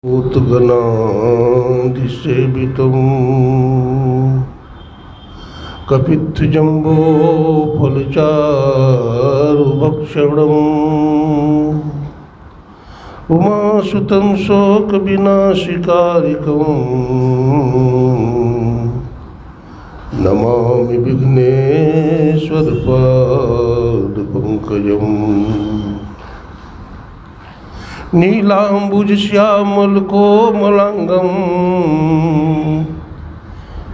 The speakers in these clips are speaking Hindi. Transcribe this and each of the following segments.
भूतगणाधिसेवितं कपित्थजम्बो फलचारुभक्षणम् उमासुतं शोकविनाशिकारिकं नमामि विघ्नेश्वरपादपङ्कजम्। नीलाम्बुजश्यामलकोमलाङ्गं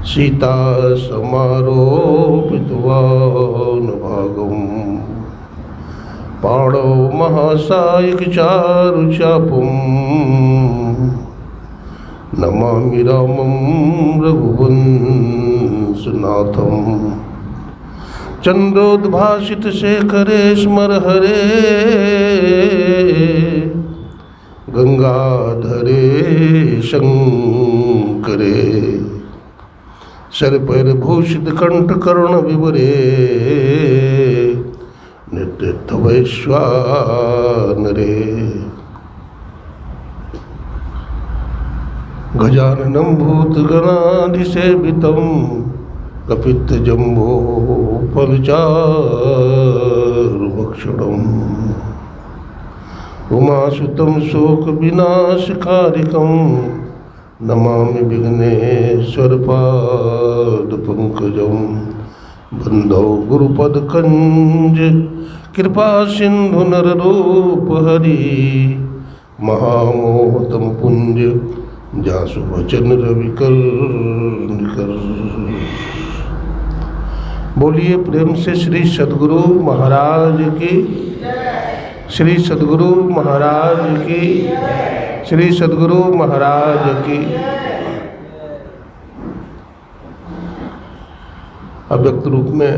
सीतासमारोपितवानभागम् पाणौ महासायकचारुचापं नमामि रामं रघुवंशनाथम्। चन्द्रोद्भासितशेखरे स्मरहरे गंगाधरे शंकरे शरपैर्भूषितकण्ठकर्णविवरे नित्यत्वैश्वानरे। गजाननं भूतगणाधिसेवितं कपित्थजम्बो फलचारुभक्षणम् उमासुतं शोकविनाशकारिकं नमामि विघ्नेश्वरपादपङ्कजम्। बन्धौ गुरुपदकञ्ज कृपासिन्धु नररूपहरि महामोहतम पुञ्ज जासु वचन रविकर निकर। बोलिए प्रेम से श्री सद्गुरु महाराज की, श्री सद्गुरु महाराज की, श्री सद्गुरु महाराज की। अव्यक्त रूप में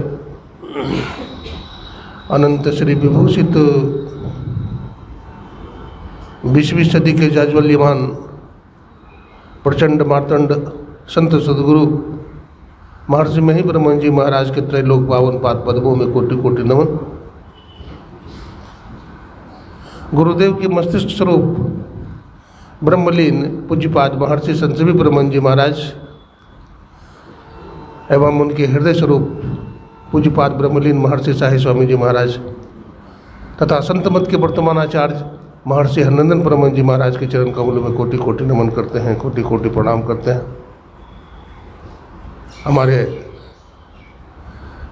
अनंत श्री विभूषित 20वीं सदी के जाज्वल्यमान प्रचंड मार्तंड संत सद्गुरु महर्षि मही ब्रह्मन जी महाराज के त्रैलोक पावन पाद पद्मों में कोटि कोटि नमन। गुरुदेव की मस्तिष्क स्वरूप ब्रह्मलीन पूज्यपाद महर्षि संत ब्रह्मन जी महाराज एवं उनके हृदय स्वरूप पूज्यपाद ब्रह्मलीन महर्षि साहिब स्वामी जी महाराज तथा संत मत के वर्तमान आचार्य महर्षि हरनंदन ब्रह्मन जी महाराज के चरण कमलों में कोटि कोटि नमन करते हैं, कोटि कोटि प्रणाम करते हैं। हमारे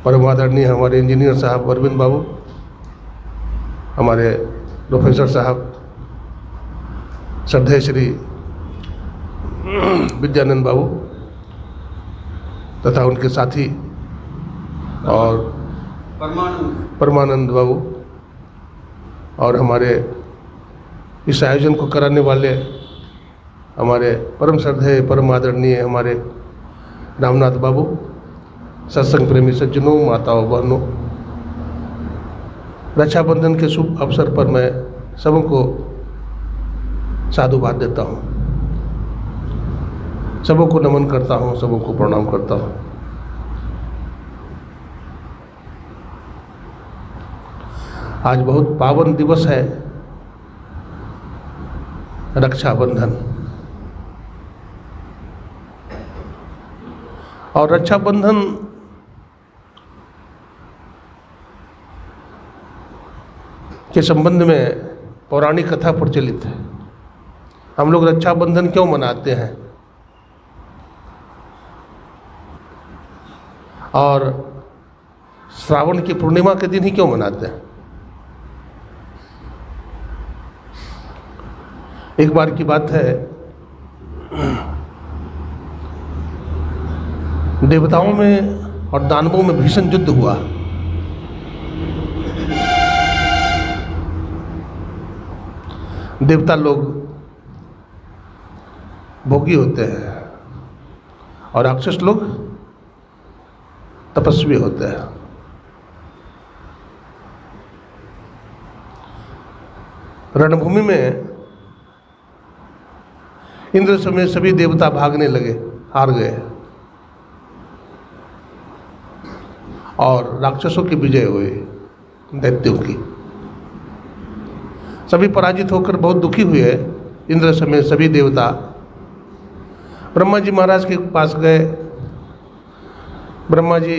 परम आदरणीय हमारे इंजीनियर साहब अरविंद बाबू, हमारे प्रोफेसर साहब श्रद्धेय श्री विद्यानंद बाबू तथा उनके साथी और परमानंद बाबू और हमारे इस आयोजन को कराने वाले हमारे परम श्रद्धेय परम आदरणीय हमारे रामनाथ बाबू, सत्संग प्रेमी सज्जनों, माताओं, बहनों, रक्षाबंधन के शुभ अवसर पर मैं सबको साधुवाद देता हूँ, सबको नमन करता हूँ, सबको प्रणाम करता हूँ। आज बहुत पावन दिवस है, रक्षाबंधन। और रक्षाबंधन के संबंध में पौराणिक कथा प्रचलित है। हम लोग रक्षाबंधन क्यों मनाते हैं और श्रावण की पूर्णिमा के दिन ही क्यों मनाते हैं? एक बार की बात है, देवताओं में और दानवों में भीषण युद्ध हुआ। देवता लोग भोगी होते हैं और राक्षस लोग तपस्वी होते हैं। रणभूमि में इंद्र समेत सभी देवता भागने लगे, हार गए और राक्षसों की विजय हुई, दैत्यों की। सभी पराजित होकर बहुत दुखी हुए। इंद्र समेत सभी देवता ब्रह्मा जी महाराज के पास गए। ब्रह्मा जी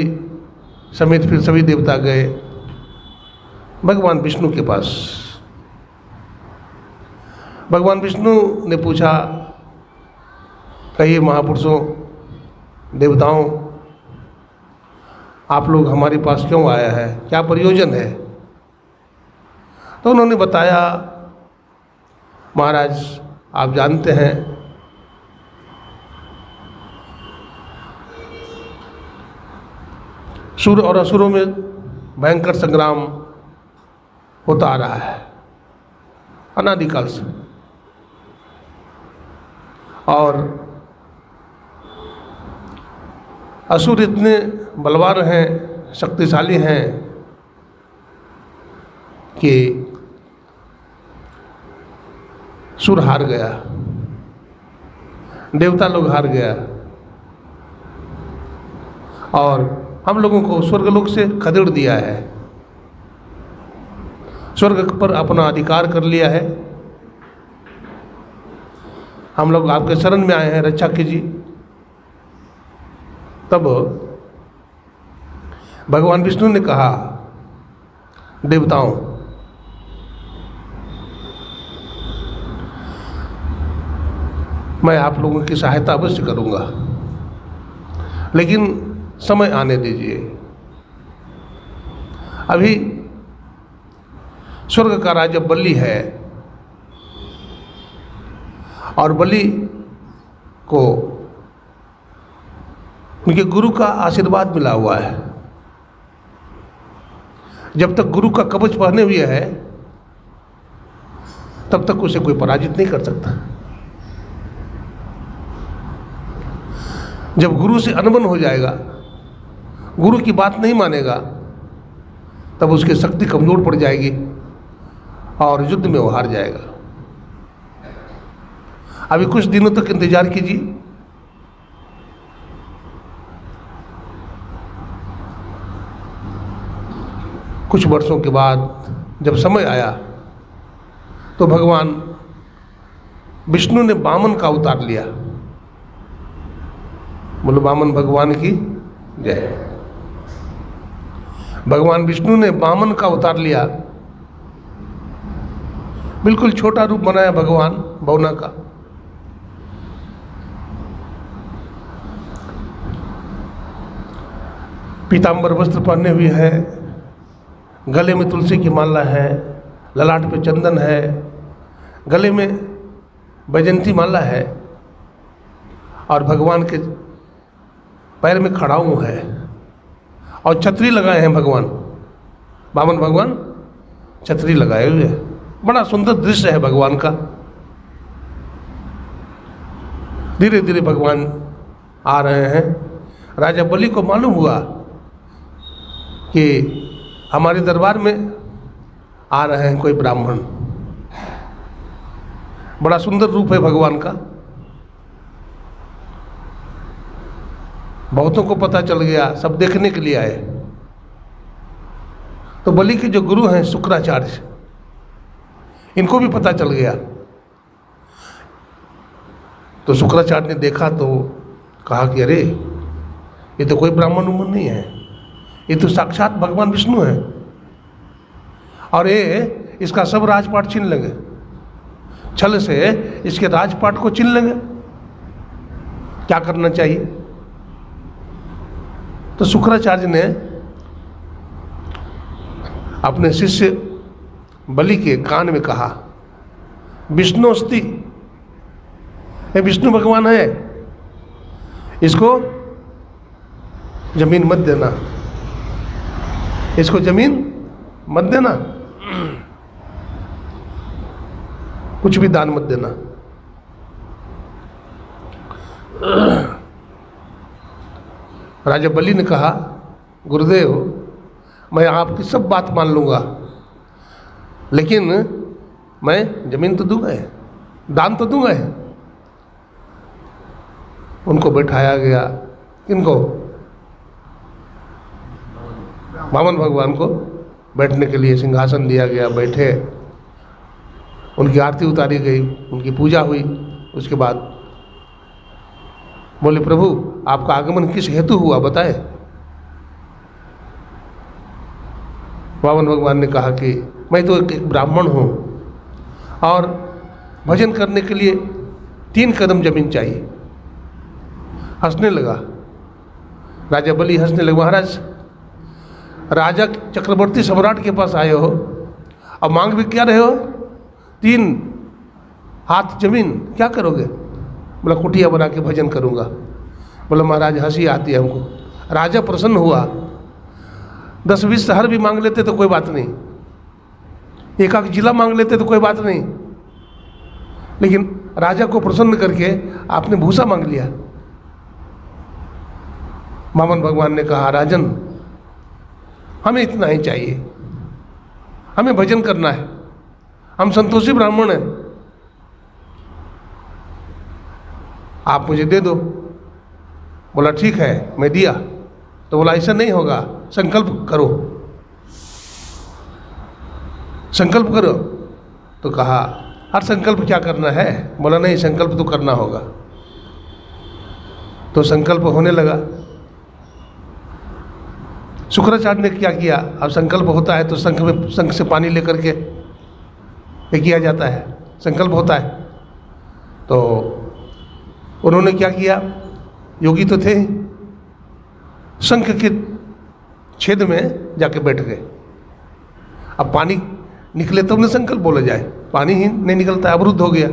समेत फिर सभी देवता गए भगवान विष्णु के पास। भगवान विष्णु ने पूछा, कहिए महापुरुषों, देवताओं, आप लोग हमारे पास क्यों आया है, क्या प्रयोजन है? तो उन्होंने बताया, महाराज आप जानते हैं सुर और असुरों में भयंकर संग्राम होता आ रहा है अनादिकाल से, और असुर इतने बलवान हैं, शक्तिशाली हैं कि सुर हार गया, देवता लोग हार गया, और हम लोगों को स्वर्गलोक से खदेड़ दिया है, स्वर्ग पर अपना अधिकार कर लिया है। हम लोग आपके शरण में आए हैं, रक्षा कीजिए। तब भगवान विष्णु ने कहा, देवताओं, मैं आप लोगों की सहायता अवश्य करूंगा, लेकिन समय आने दीजिए। अभी स्वर्ग का राजा बलि है, और बलि को उनके गुरु का आशीर्वाद मिला हुआ है। जब तक गुरु का कवच पहने हुए है तब तक उसे कोई पराजित नहीं कर सकता। जब गुरु से अनबन हो जाएगा, गुरु की बात नहीं मानेगा, तब उसकी शक्ति कमजोर पड़ जाएगी और युद्ध में वो हार जाएगा। अभी कुछ दिनों तक इंतजार कीजिए, कुछ वर्षों के बाद जब समय आया तो भगवान विष्णु ने वामन का अवतार लिया। बोलो वामन भगवान की जय। भगवान विष्णु ने वामन का अवतार लिया, बिल्कुल छोटा रूप बनाया भगवान बौना का। पीतांबर वस्त्र पहने हुए है, गले में तुलसी की माला है, ललाट पे चंदन है, गले में बैजंती माला है, और भगवान के पैर में खड़ाऊ है, और छतरी लगाए हैं भगवान। वामन भगवान छतरी लगाए हुए हैं। बड़ा सुंदर दृश्य है भगवान का। धीरे धीरे भगवान आ रहे हैं। राजा बलि को मालूम हुआ कि हमारे दरबार में आ रहे हैं कोई ब्राह्मण। बड़ा सुंदर रूप है भगवान का। बहुतों को पता चल गया, सब देखने के लिए आए। तो बलि के जो गुरु हैं शुक्राचार्य, इनको भी पता चल गया। तो शुक्राचार्य ने देखा तो कहा कि अरे, ये तो कोई ब्राह्मण उम्मन नहीं है, ये तो साक्षात भगवान विष्णु है, और ये इसका सब राजपाट छीन लेंगे, छल से इसके राजपाट को छीन लेंगे। क्या करना चाहिए? तो शुक्राचार्य ने अपने शिष्य बलि के कान में कहा, विष्णुस्ति, ये विष्णु भगवान है, इसको जमीन मत देना, इसको जमीन मत देना, कुछ भी दान मत देना। राजा बलि ने कहा, गुरुदेव, मैं आपकी सब बात मान लूँगा, लेकिन मैं जमीन तो दूंगा, दान तो दूंगा। उनको बैठाया गया, किनको? वामन भगवान को बैठने के लिए सिंहासन दिया गया। बैठे, उनकी आरती उतारी गई, उनकी पूजा हुई। उसके बाद बोले, प्रभु आपका आगमन किस हेतु हुआ बताए। वामन भगवान ने कहा कि मैं तो एक ब्राह्मण हूँ और भजन करने के लिए 3 कदम जमीन चाहिए। हंसने लगा राजा बलि, हंसने लगा, महाराज राजा चक्रवर्ती सम्राट के पास आए हो और मांग भी क्या रहे हो, 3 हाथ जमीन, क्या करोगे। बोला कुटिया बना के भजन करूँगा। बोला महाराज हंसी आती है हमको। राजा प्रसन्न हुआ। 10-20 शहर भी मांग लेते तो कोई बात नहीं, 1 जिला मांग लेते तो कोई बात नहीं, लेकिन राजा को प्रसन्न करके आपने भूसा मांग लिया। वामन भगवान ने कहा, राजन हमें इतना ही चाहिए, हमें भजन करना है, हम संतोषी ब्राह्मण हैं, आप मुझे दे दो। बोला ठीक है, मैं दिया। तो बोला ऐसा नहीं होगा, संकल्प करो, संकल्प करो। तो कहा हर संकल्प क्या करना है। बोला नहीं, संकल्प तो करना होगा। तो संकल्प होने लगा। शुक्राचार्य ने क्या किया, अब संकल्प होता है तो शंख से पानी लेकर के ये किया जाता है, संकल्प होता है। तो उन्होंने क्या किया, योगी तो थे, शंख के छेद में जाके बैठ गए। अब पानी निकले तब न संकल्प बोला जाए, पानी ही नहीं निकलता, अवरुद्ध हो गया।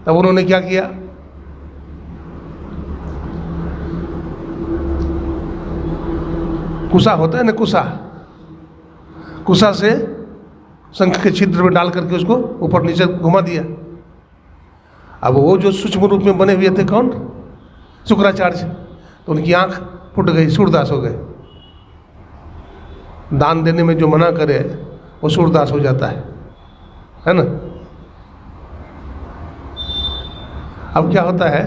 तब उन्होंने क्या किया, कुसा होता है ना, कुसा से शंख के छिद्र में डाल करके उसको ऊपर नीचे घुमा दिया। अब वो जो सूक्ष्म रूप में बने हुए थे कौन, शुक्राचार्य, तो उनकी आंख फूट गई, सूरदास हो गए। दान देने में जो मना करे वो सूरदास हो जाता है ना। अब क्या होता है,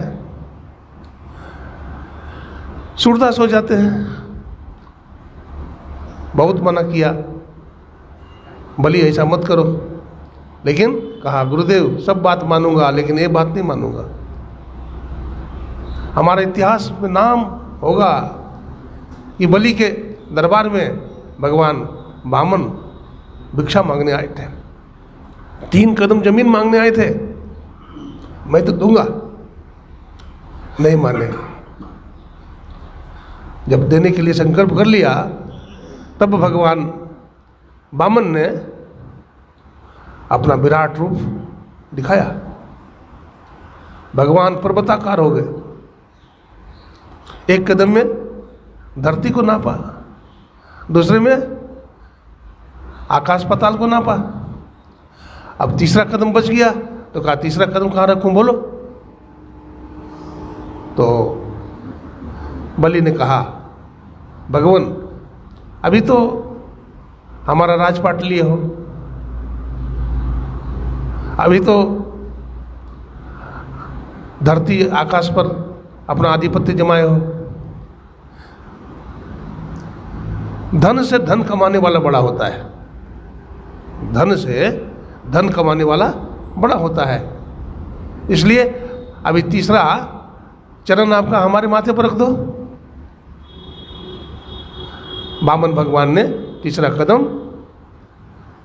सूरदास हो जाते हैं। बहुत मना किया, बलि ऐसा मत करो, लेकिन कहा गुरुदेव सब बात मानूंगा लेकिन ये बात नहीं मानूंगा। हमारे इतिहास में नाम होगा कि बलि के दरबार में भगवान वामन भिक्षा मांगने आए थे, 3 कदम जमीन मांगने आए थे, मैं तो दूंगा, नहीं माने। जब देने के लिए संकल्प कर लिया तब भगवान वामन ने अपना विराट रूप दिखाया। भगवान पर्वताकार हो गए, 1 कदम में धरती को नापा, दूसरे में आकाश पाताल को नापा। अब तीसरा कदम बच गया तो कहा तीसरा कदम कहाँ रखूं, बोलो। तो बलि ने कहा भगवान अभी तो हमारा राजपाट लिए हो, अभी तो धरती आकाश पर अपना आधिपत्य जमाए हो। धन से धन कमाने वाला बड़ा होता है, धन से धन कमाने वाला बड़ा होता है, इसलिए अभी तीसरा चरण आपका हमारे माथे पर रख दो। वामन भगवान ने तीसरा कदम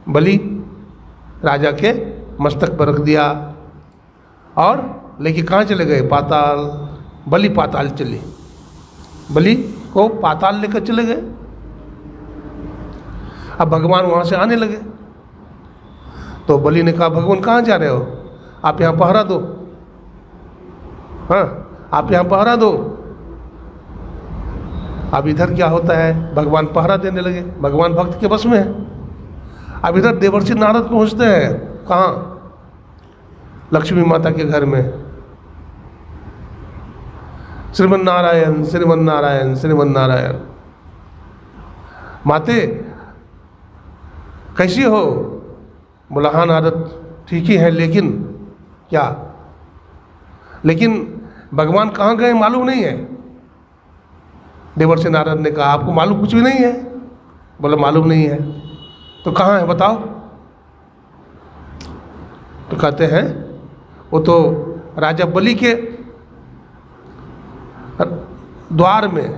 बलि राजा के मस्तक पर रख दिया और लेके कहाँ चले गए, पाताल। बलि पाताल चले, बलि को पाताल लेकर चले गए। अब भगवान वहाँ से आने लगे तो बलि ने कहा भगवान कहाँ जा रहे हो, आप यहाँ पहरा दो, हाँ आप यहाँ पहरा दो। अब इधर क्या होता है, भगवान पहरा देने लगे, भगवान भक्त के बस में है। अब इधर देवर्षि नारद पहुँचते हैं, कहाँ, लक्ष्मी माता के घर में। श्रीमन नारायण श्रीमन नारायण श्रीमन नारायण। माते कैसी हो, बोला हाँ नारद ठीक ही है, लेकिन क्या, लेकिन भगवान कहाँ गए मालूम नहीं है। देवर्षि नारद ने कहा आपको मालूम कुछ भी नहीं है, बोला मालूम नहीं है, तो कहाँ है बताओ। तो कहते हैं वो तो राजा बलि के द्वार में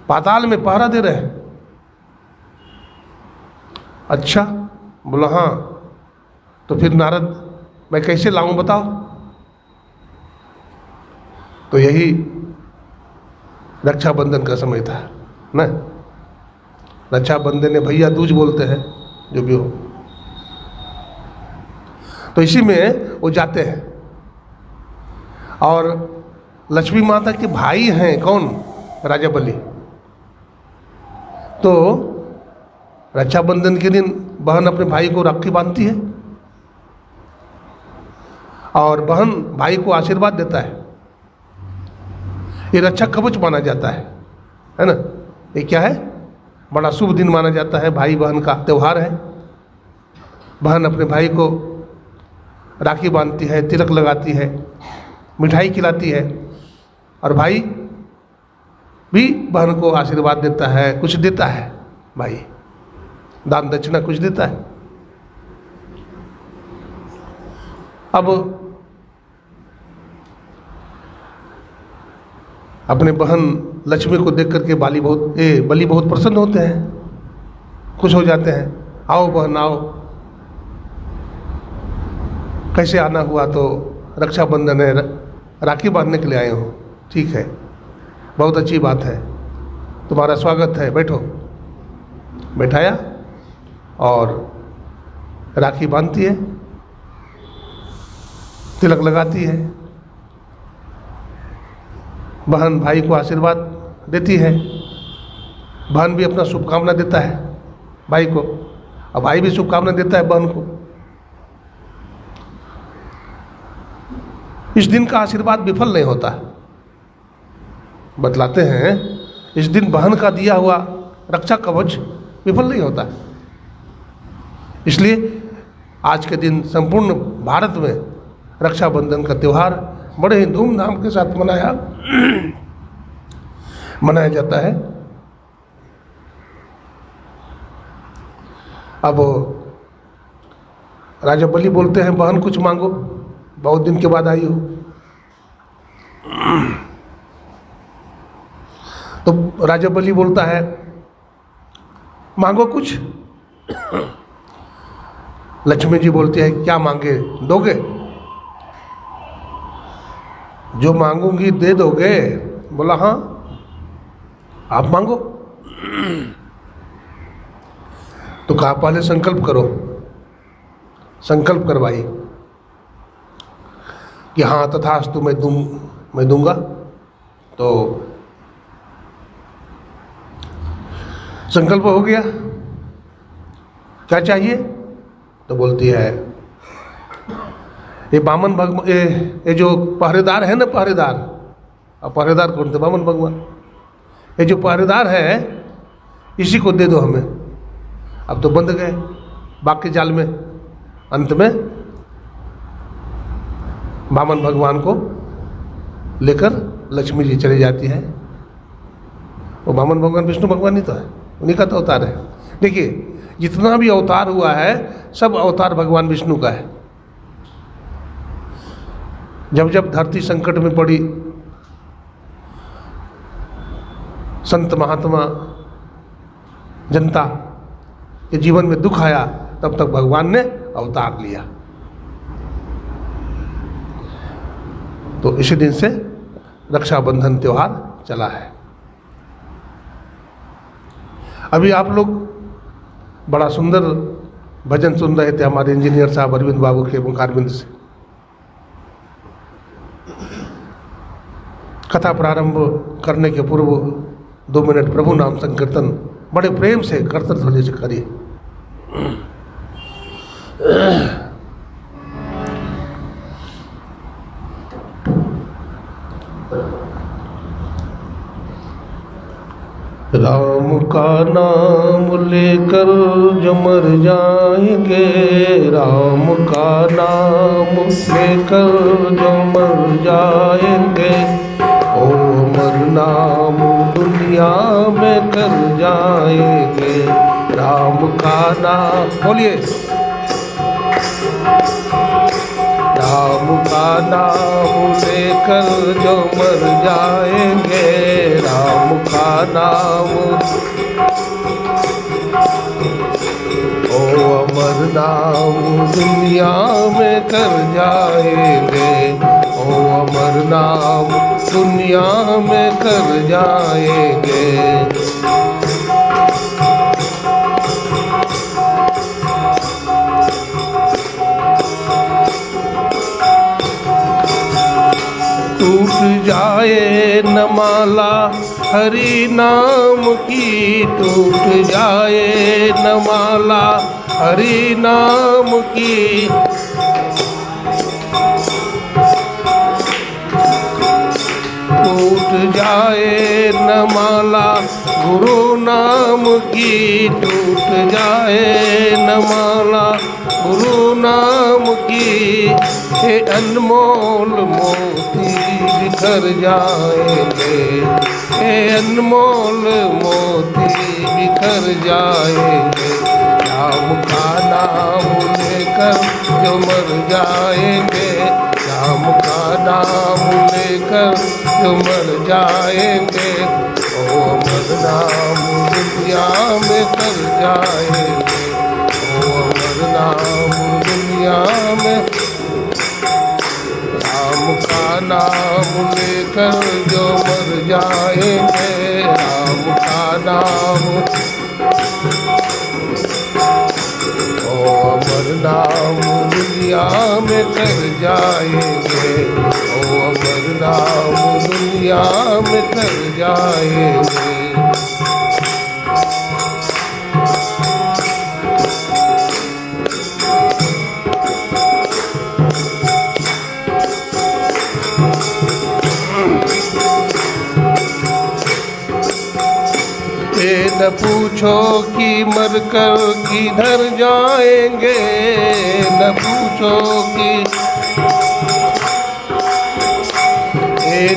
पाताल में पहरा दे रहे हैं। अच्छा, बोला हाँ, तो फिर नारद मैं कैसे लाऊं बताओ। तो यही रक्षाबंधन का समय था ना। रक्षाबंधन ने भैया दूज बोलते हैं जो भी हो। तो इसी में वो जाते हैं और लक्ष्मी माता के भाई हैं कौन, राजा बलि। तो रक्षाबंधन के दिन बहन अपने भाई को राखी बांधती है और बहन भाई को आशीर्वाद देता है। ये रक्षा कवच माना जाता है ना। ये क्या है, बड़ा शुभ दिन माना जाता है, भाई बहन का त्यौहार है। बहन अपने भाई को राखी बांधती है, तिलक लगाती है, मिठाई खिलाती है और भाई भी बहन को आशीर्वाद देता है, कुछ देता है, भाई दान दक्षिणा कुछ देता है। अब अपने बहन लक्ष्मी को देख करके बलि बहुत प्रसन्न होते हैं, खुश हो जाते हैं। आओ बहन आओ, कैसे आना हुआ? तो रक्षाबंधन है, राखी बांधने के लिए आए हो। ठीक है, बहुत अच्छी बात है, तुम्हारा स्वागत है, बैठो। बैठाया और राखी बांधती है, तिलक लगाती है, बहन भाई को आशीर्वाद देती है, बहन भी अपना शुभकामना देता है भाई को और भाई भी शुभकामना देता है बहन को। इस दिन का आशीर्वाद विफल नहीं होता। बतलाते हैं इस दिन बहन का दिया हुआ रक्षा कवच विफल नहीं होता। इसलिए आज के दिन संपूर्ण भारत में रक्षाबंधन का त्यौहार बड़े ही धूमधाम के साथ मनाया जाता है। अब राजा बलि बोलते हैं बहन कुछ मांगो, बहुत दिन के बाद आई हो। तो राजा बलि बोलता है मांगो कुछ। लक्ष्मी जी बोलती है क्या मांगे, दोगे? जो मांगूंगी दे दोगे? बोला हाँ, आप मांगो। तो कहा पहले संकल्प करो। संकल्प करवाई कि हाँ तथास्तु मैं दूंगा। तो संकल्प हो गया। क्या चाहिए? तो बोलती है ये बामन भगवान, ये जो पहरेदार है ना, पहरेदार, अब पहरेदार कौन थे? बामन भगवान। ये जो पहरेदार है इसी को दे दो हमें। अब तो बंद गए बाघ के जाल में। अंत में बामन भगवान को लेकर लक्ष्मी जी चली जाती है। वो बामन भगवान विष्णु भगवान ही तो है, उन्हीं का तो अवतार है। देखिए जितना भी अवतार हुआ है सब अवतार भगवान विष्णु का है। जब जब धरती संकट में पड़ी, संत महात्मा जनता के जीवन में दुख आया, तब तक भगवान ने अवतार लिया। तो इसी दिन से रक्षाबंधन त्योहार चला है। अभी आप लोग बड़ा सुंदर भजन सुन रहे थे हमारे इंजीनियर साहब अरविंद बाबू के मुखारबिंद से। कथा प्रारंभ करने के पूर्व 2 मिनट प्रभु नाम संकीर्तन बड़े प्रेम से करतल ध्वनि से करिए। राम का नाम लेकर जो मर जाएंगे, राम का नाम लेकर जो मर जाएंगे, ओ अमर नाम दुनिया में कर जाएंगे। राम का नाम बोलिए। राम का नाम लेकर जो मर जाएंगे, राम का नाम ओ अमर नाम दुनिया में कर जाएंगे, ओ अमर नाम दुनिया में कर जाएंगे। टूट जाए न माला हरि नाम की, टूट जाए न माला हरि नाम की, टूट जाए न माला गुरु नाम की, टूट जाए न माला गुरु नाम की, हे अनमोल मोती बिखर जाएंगे, हे अनमोल मोती बिखर जाएंगे। राम का नाम लेकर जो मर जाएंगे, राम का नाम लेकर जो मर जाएंगे, ओ अमर नाम दुनिया में कर जाएंगे, ओ अमर नाम दुनिया में। राम का नाम लेकर जो मर जाएंगे, राम का नाम ओ अमर नाम दुनिया में कर जाएंगे, ओ अमर नाम दुनिया में कर जाएंगे। न पूछो कि मरकर किधर जाएंगे, न पूछो कि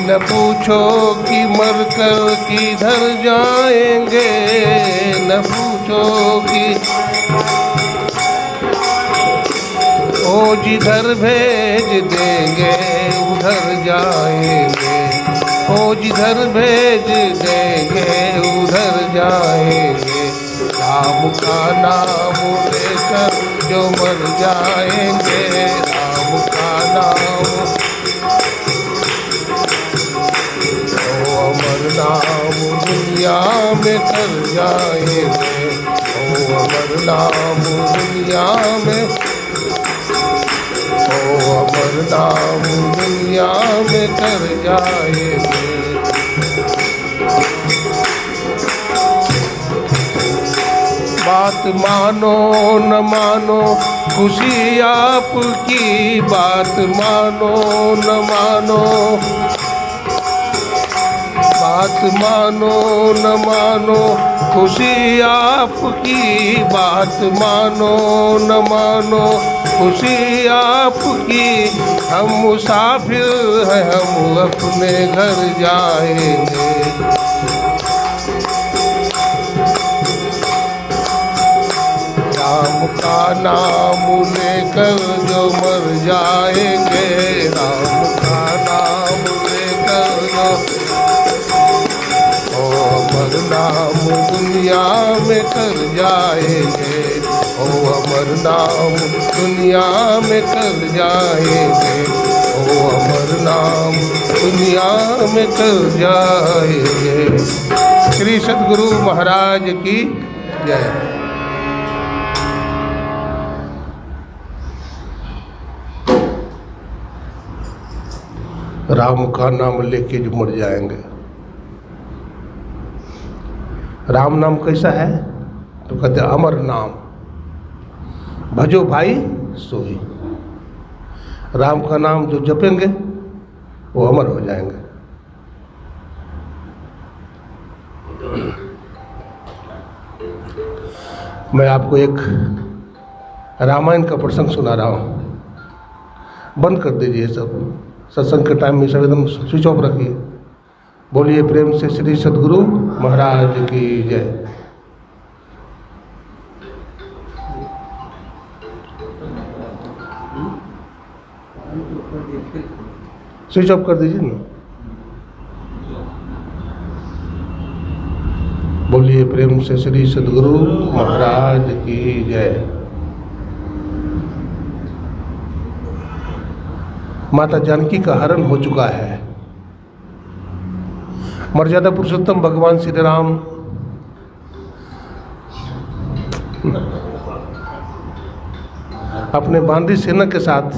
न पूछो कि मरकर किधर जाएंगे, न पूछो कि ओ जिधर भेज देंगे उधर जाएंगे, ओ जिधर भेज देंगे उधर जाएंगे। राम का नाम लेकर जो मर जाएंगे, राम का नाम ओ अमर नाम दुनिया में कर जाएंगे, ओ अमर नाम दुनिया में, ओ अमर नाम दुनिया में कर जाएंगे। बात मानो न मानो खुशी आपकी, बात मानो न मानो, बात मानो न मानो खुशी आपकी, बात मानो न मानो खुशी आपकी। हम मुसाफिर हैं, हम अपने घर जाएंगे, राम का नाम लेकर जो मर जाएंगे, राम का नाम लेकर जो ओ अमर नाम दुनिया में कर जाएंगे, ओ अमर नाम दुनिया में कर जाएंगे, ओ अमर नाम दुनिया में कर जाएंगे। श्री सद्गुरु महाराज की जय। राम का नाम लेके जो मर जाएंगे। राम नाम कैसा है तो कहते अमर नाम, भजो भाई सोई। राम का नाम जो जपेंगे वो अमर हो जाएंगे। मैं आपको एक रामायण का प्रसंग सुना रहा हूँ। बंद कर दीजिए सब, सत्संग के टाइम में सब एकदम स्विच ऑफ रखिए। बोलिए प्रेम से श्री सद्गुरु महाराज की जय। स्विच ऑफ कर दीजिए ना। बोलिए प्रेम से श्री सद्गुरु महाराज की जय। माता जानकी का हरण हो चुका है। मर्यादा पुरुषोत्तम भगवान श्री राम अपने बांदी सेना के साथ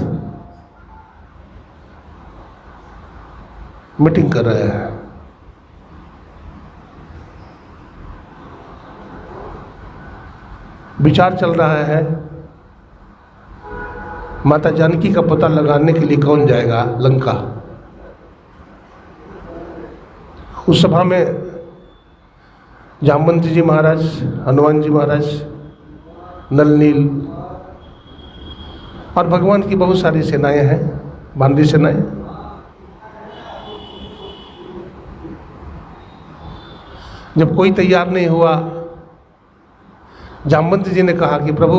मीटिंग कर रहे हैं। विचार चल रहा है माता जानकी का पता लगाने के लिए कौन जाएगा लंका। उस सभा में जामवंत जी महाराज, हनुमान जी महाराज, नल नील और भगवान की बहुत सारी सेनाएं हैं, बांदी सेनाएं। जब कोई तैयार नहीं हुआ, जामवंत जी ने कहा कि प्रभु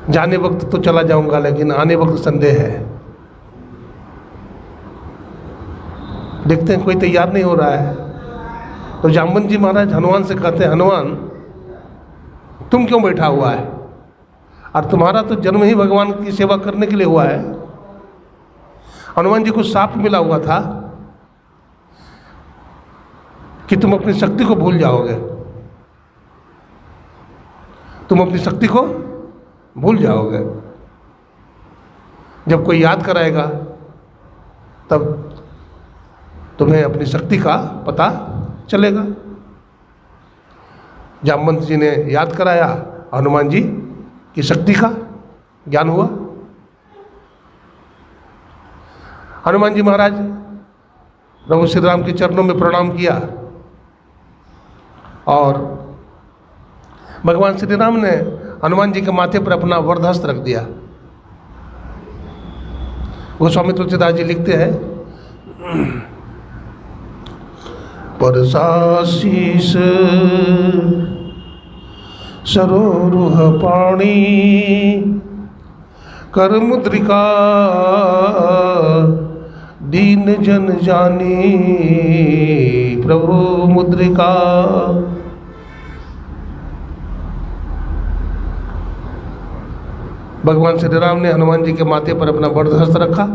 जाने वक्त तो चला जाऊंगा, लेकिन आने वक्त संदेह है। देखते हैं कोई तैयार नहीं हो रहा है। तो जामवंत जी महाराज हनुमान से कहते हैं, हनुमान तुम क्यों बैठा हुआ है? और तुम्हारा तो जन्म ही भगवान की सेवा करने के लिए हुआ है। हनुमान जी को शाप मिला हुआ था कि तुम अपनी शक्ति को भूल जाओगे, तुम अपनी शक्ति को भूल जाओगे। जब कोई याद कराएगा तब तुम्हें अपनी शक्ति का पता चलेगा। जामवंत जी ने याद कराया, हनुमान जी की शक्ति का ज्ञान हुआ। हनुमान जी महाराज प्रभु श्री राम के चरणों में प्रणाम किया और भगवान श्री राम ने हनुमान जी के माथे पर अपना वरदहस्त रख दिया। गोस्वामी तुलसीदास जी लिखते हैं, परसाशीष सरोरुह पाणी कर मुद्रिका दीन जन जानी प्रभु मुद्रिका। भगवान श्री राम ने हनुमान जी के माथे पर अपना वरदहस्त रखा।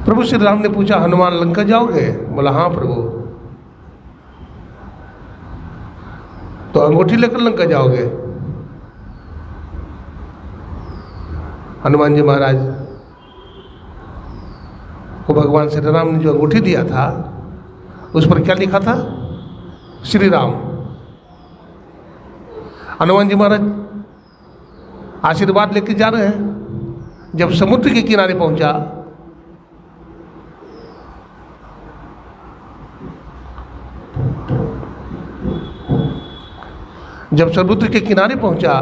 प्रभु श्री राम ने पूछा, हनुमान लंका जाओगे? बोला हाँ प्रभु। तो अंगूठी लेकर लंका जाओगे? हनुमान जी महाराज को भगवान श्री राम ने जो अंगूठी दिया था उस पर क्या लिखा था? श्री राम। हनुमान जी महाराज आशीर्वाद लेके जा रहे हैं। जब समुद्र के किनारे पहुंचा, जब समुद्र के किनारे पहुंचा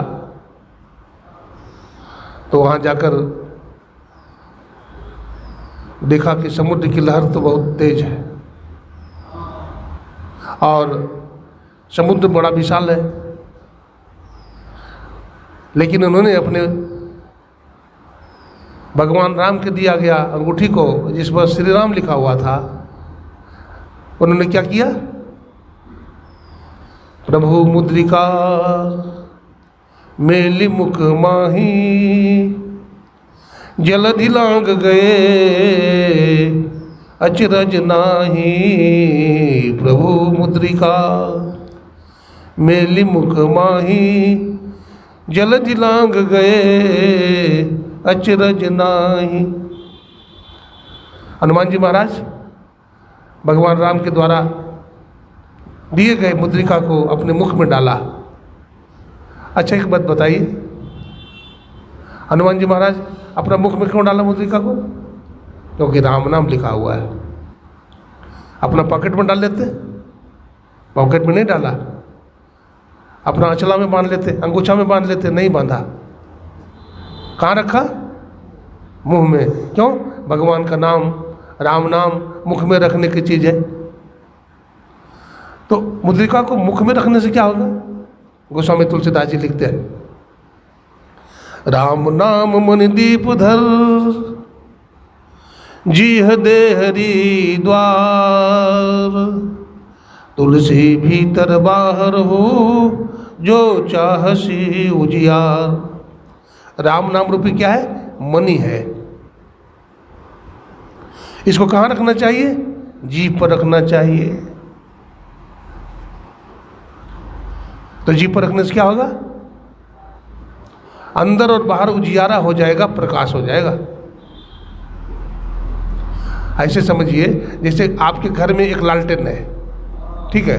तो वहां जाकर देखा कि समुद्र की लहर तो बहुत तेज है और समुद्र बड़ा विशाल है। लेकिन उन्होंने अपने भगवान राम के दिया गया अंगूठी को, जिस पर श्री राम लिखा हुआ था, उन्होंने क्या किया? प्रभु मुद्रिका मेली मुख माही जलधि लांग गए अचरज नाही। प्रभु मुद्रिका मेली मुख माही जलधि लांग गए अचरज नाही। हनुमान जी महाराज भगवान राम के द्वारा दिए गए मुद्रिका को अपने मुख में डाला। अच्छा एक बात बताइए, हनुमान जी महाराज अपना मुख में क्यों डाला मुद्रिका को? क्योंकि राम नाम लिखा हुआ है। अपना पॉकेट में डाल लेते? पॉकेट में नहीं डाला। अपना अचला में बांध लेते, अंगूछा में बांध लेते? नहीं बांधा। कहाँ रखा? मुंह में। क्यों? भगवान का नाम, राम नाम मुख में रखने की चीज़ है। तो मुद्रिका को मुख में रखने से क्या होगा? गोस्वामी तुलसीदास जी लिखते हैं, राम नाम मन दीप धर, जीह दे हरि द्वार, तुलसी भीतर बाहर हो, जो चाहसी उजियार। राम नाम रूपी क्या है? मणि है। इसको कहाँ रखना चाहिए? जीभ पर रखना चाहिए। तो जीभ पर रखने से क्या होगा? अंदर और बाहर उजियारा हो जाएगा, प्रकाश हो जाएगा। ऐसे समझिए जैसे आपके घर में एक लालटेन है, ठीक है,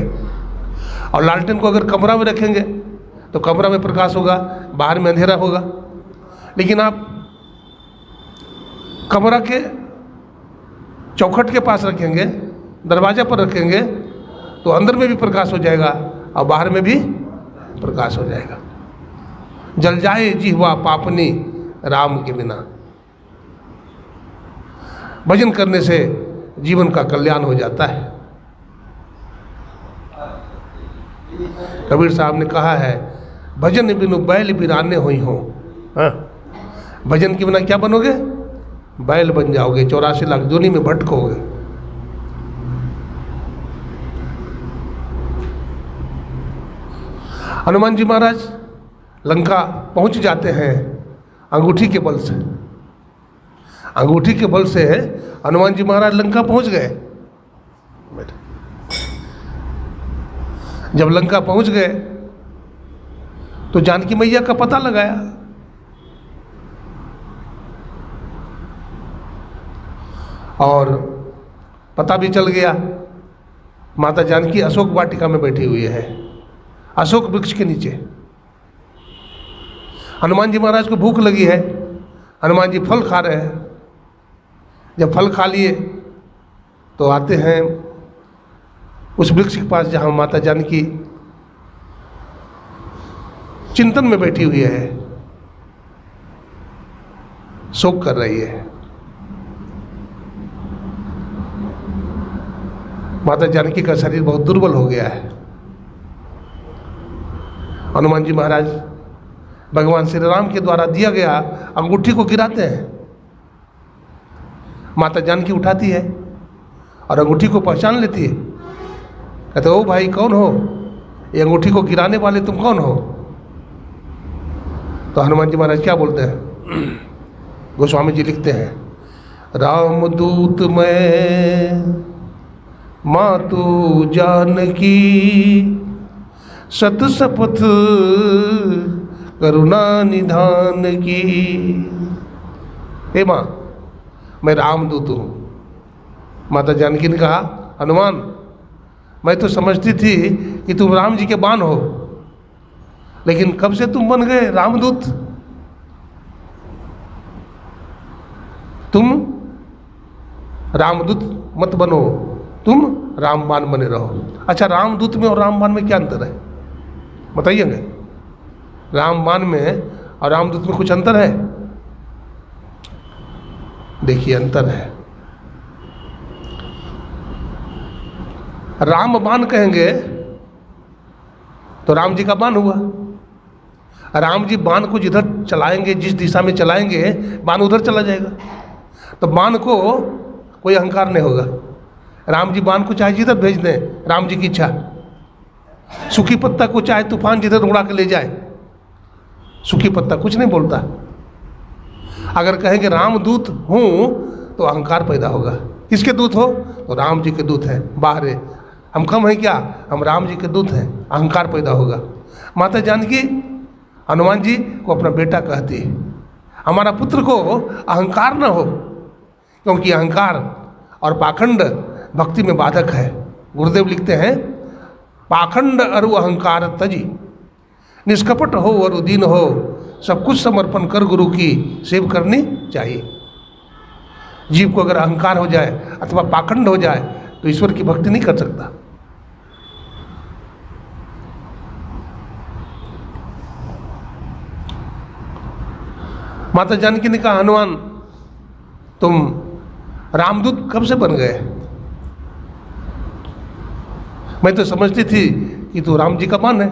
और लालटेन को अगर कमरा में रखेंगे तो कमरा में प्रकाश होगा, बाहर में अंधेरा होगा। लेकिन आप कमरा के चौखट के पास रखेंगे, दरवाजा पर रखेंगे, तो अंदर में भी प्रकाश हो जाएगा और बाहर में भी प्रकाश हो जाएगा। जल जाए जिह्वा पापनी राम के बिना। भजन करने से जीवन का कल्याण हो जाता है। कबीर साहब ने कहा है, भजन बिनु बैल बिराने हुई हो। भजन के बिना क्या बनोगे? बैल बन जाओगे, 84 लाख जोनी में भटकोगे। हनुमान जी महाराज लंका पहुंच जाते हैं अंगूठी के बल से। अंगूठी के बल से हनुमान जी महाराज लंका पहुंच गए। जब लंका पहुंच गए तो जानकी मैया का पता लगाया। और पता भी चल गया, माता जानकी अशोक वाटिका में बैठी हुई है, अशोक वृक्ष के नीचे। हनुमान जी महाराज को भूख लगी है, हनुमान जी फल खा रहे हैं। जब फल खा लिए तो आते हैं उस वृक्ष के पास जहाँ माता जानकी चिंतन में बैठी हुई है, शोक कर रही है। माता जानकी का शरीर बहुत दुर्बल हो गया है। हनुमान जी महाराज भगवान श्री राम के द्वारा दिया गया अंगूठी को गिराते हैं। माता जानकी उठाती है और अंगूठी को पहचान लेती है। कहते ओ भाई कौन हो? ये अंगूठी को गिराने वाले तुम कौन हो? तो हनुमान जी महाराज क्या बोलते हैं? गोस्वामी जी लिखते हैं, राम दूत मैं मातु जानकी, सत शपथ करुणा निधान की। हे माँ, मैं रामदूत हूँ। माता जानकी ने कहा, हनुमान मैं तो समझती थी कि तुम राम जी के बाण हो, लेकिन कब से तुम बन गए रामदूत? तुम रामदूत मत बनो, तुम रामबाण बने रहो। अच्छा, रामदूत में और रामबाण में क्या अंतर है बताइएगा? रामबाण में और रामदूत में कुछ अंतर है? देखिए अंतर है। रामबाण कहेंगे तो राम जी का बाण हुआ। राम जी बाण को जिधर चलाएंगे, जिस दिशा में चलाएंगे, बाण उधर चला जाएगा। तो बाण को कोई अहंकार नहीं होगा। राम जी बाण को चाहे जिधर भेज दें, राम जी की इच्छा। सूखी पत्ता को चाहे तूफान जिधर उड़ा के ले जाए, सूखी पत्ता कुछ नहीं बोलता। अगर कहेंगे रामदूत हूँ तो अहंकार पैदा होगा। किसके दूत हो? तो राम जी के दूत हैं। बाहर है, हम कम हैं क्या? हम राम जी के दूत हैं। अहंकार पैदा होगा। माता जानकी हनुमान जी को अपना बेटा कहती है, हमारा पुत्र को अहंकार न हो, क्योंकि अहंकार और पाखंड भक्ति में बाधक है। गुरुदेव लिखते हैं, पाखंड अरु अहंकार तजी, निष्कपट हो और उदीन हो, सब कुछ समर्पण कर गुरु की सेवा करनी चाहिए। जीव को अगर अहंकार हो जाए अथवा पाखंड हो जाए तो ईश्वर की भक्ति नहीं कर सकता। माता जानकी ने कहा, हनुमान तुम रामदूत कब से बन गए? मैं तो समझती थी कि तू राम जी का बाण है।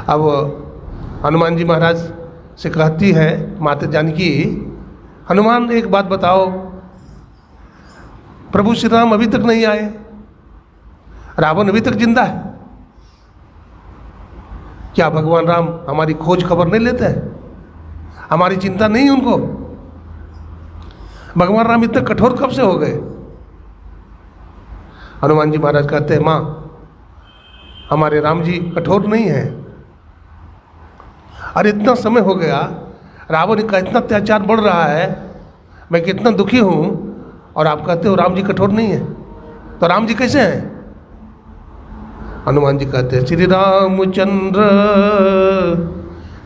अब हनुमान जी महाराज से कहती है माता जानकी, हनुमान एक बात बताओ, प्रभु श्री राम अभी तक नहीं आए, रावण अभी तक जिंदा है, क्या भगवान राम हमारी खोज खबर नहीं लेते हैं? हमारी चिंता नहीं उनको? भगवान राम इतने कठोर कब से हो गए? हनुमान जी महाराज कहते हैं, माँ हमारे राम जी कठोर नहीं हैं। अरे इतना समय हो गया, रावण का इतना अत्याचार बढ़ रहा है, मैं कितना दुखी हूँ, और आप कहते हो राम जी कठोर नहीं है। तो राम जी कैसे हैं? हनुमान जी कहते हैं, श्री रामचंद्र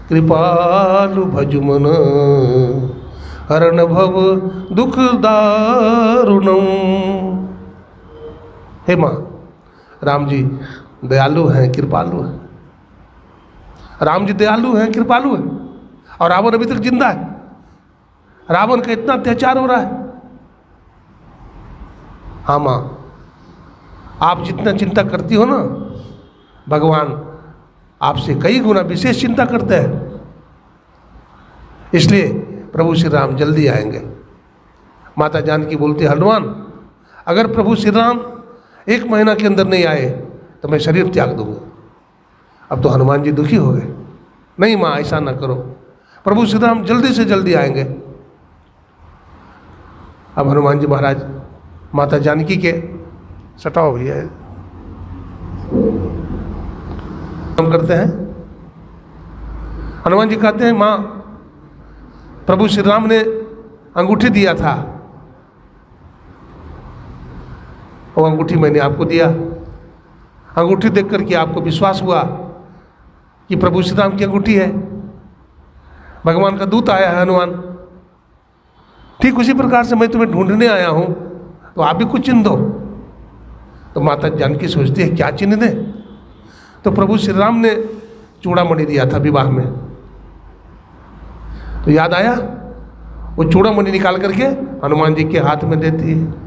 कृपालु भजुमन हरण भव दुख दारुणम। हे माँ, राम जी दयालु हैं, कृपालु हैं। राम जी दयालु हैं, कृपालु हैं, और रावण अभी तक जिंदा है। रावण का इतना अत्याचार हो रहा है। हाँ माँ, आप जितना चिंता करती हो ना, भगवान आपसे कई गुना विशेष चिंता करते हैं। इसलिए प्रभु श्री राम जल्दी आएंगे। माता जानकी बोलती, हनुमान अगर प्रभु श्री राम 1 महीना के अंदर नहीं आए तो मैं शरीर त्याग दूंगा। अब तो हनुमान जी दुखी हो गए। नहीं माँ, ऐसा ना करो, प्रभु श्री राम जल्दी से जल्दी आएंगे। अब हनुमान जी महाराज माता जानकी के सटाओ भैया काम करते हैं। हनुमान जी कहते हैं, माँ प्रभु श्री राम ने अंगूठी दिया था, वो अंगूठी मैंने आपको दिया। अंगूठी देख करके आपको विश्वास हुआ कि प्रभु श्री राम की अंगूठी है, भगवान का दूत आया है हनुमान। ठीक उसी प्रकार से मैं तुम्हें ढूंढने आया हूं, तो आप भी कुछ चिन्ह दो। तो माता जानकी सोचती है, क्या चिन्ह दे? तो प्रभु श्री राम ने चूड़ामणि दिया था विवाह में, तो याद आया, वो चूड़ामणि निकाल करके हनुमान जी के हाथ में देती है।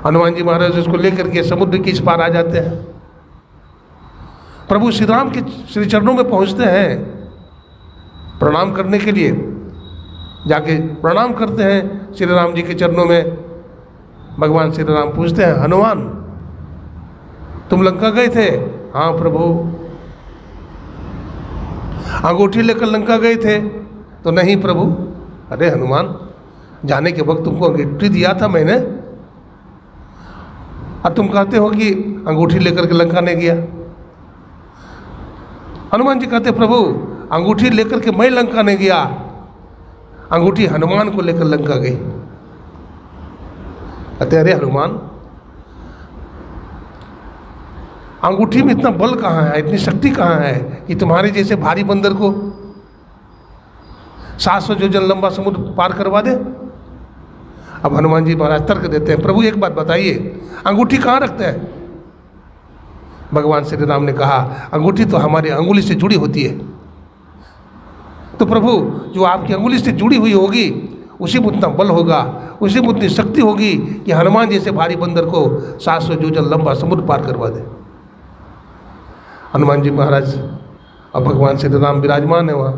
हनुमान जी महाराज उसको लेकर के समुद्र के इस पार आ जाते हैं। प्रभु श्री राम के श्री चरणों में पहुंचते हैं प्रणाम करने के लिए। जाके प्रणाम करते हैं श्री राम जी के चरणों में। भगवान श्री राम पूछते हैं, हनुमान तुम लंका गए थे? हाँ प्रभु। अंगूठी लेकर लंका गए थे? तो नहीं प्रभु। अरे हनुमान, जाने के वक्त तुमको अंगूठी दिया था मैंने, अब तुम कहते हो कि अंगूठी लेकर के लंका नहीं गया। हनुमान जी कहते, प्रभु अंगूठी लेकर के मैं लंका नहीं गया, अंगूठी हनुमान को लेकर लंका गई। कहते, अरे हनुमान, अंगूठी में इतना बल कहाँ है, इतनी शक्ति कहाँ है कि तुम्हारे जैसे भारी बंदर को 700 योजन लंबा समुद्र पार करवा दे? अब हनुमान जी महाराज तर्क देते हैं, प्रभु एक बात बताइए, अंगूठी कहाँ रखते हैं? भगवान श्री राम ने कहा, अंगूठी तो हमारे अंगुली से जुड़ी होती है। तो प्रभु जो आपकी अंगुली से जुड़ी हुई होगी उसी में उतना बल होगा, उसी में उतनी शक्ति होगी कि हनुमान जैसे भारी बंदर को 700 योजन लंबा समुद्र पार करवा दे। हनुमान जी महाराज अब भगवान श्री राम विराजमान है वहाँ।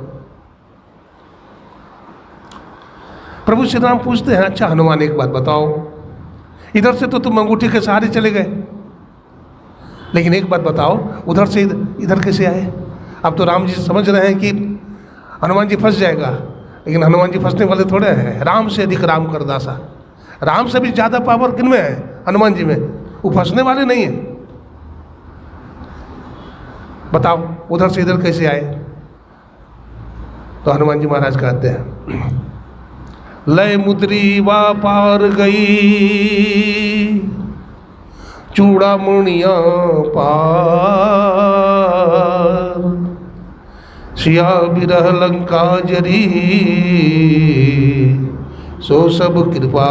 प्रभु श्री राम पूछते हैं, अच्छा हनुमान एक बात बताओ, इधर से तो तुम अंगूठी के सहारे चले गए, लेकिन एक बात बताओ उधर से इधर कैसे आए? अब तो राम जी समझ रहे हैं कि हनुमान जी फंस जाएगा, लेकिन हनुमान जी फंसने वाले थोड़े हैं। राम से अधिक राम कर दासा। राम से भी ज़्यादा पावर किन में है? हनुमान जी में। वो फंसने वाले नहीं है। बताओ उधर से इधर कैसे आए? तो हनुमान जी महाराज कहते हैं, लय मुद्री वा पार गई, चूड़ामणिया पार, सिया बिरह लंका जरी, सो सब कृपा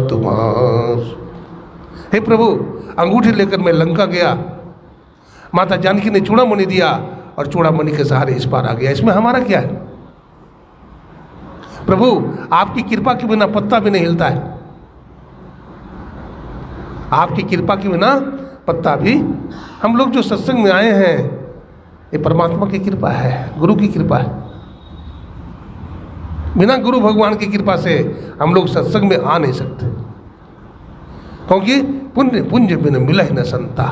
तुम्हार। हे प्रभु, अंगूठी लेकर मैं लंका गया, माता जानकी ने चूड़ामणि दिया और चूड़ामणि के सहारे इस पार आ गया। इसमें हमारा क्या है? प्रभु आपकी कृपा के बिना पत्ता भी नहीं हिलता है। आपकी कृपा के बिना पत्ता भी। हम लोग जो सत्संग में आए हैं, ये परमात्मा की कृपा है, गुरु की कृपा है। बिना गुरु भगवान की कृपा से हम लोग सत्संग में आ नहीं सकते, क्योंकि पुण्य पुंज बिन मिला न संता।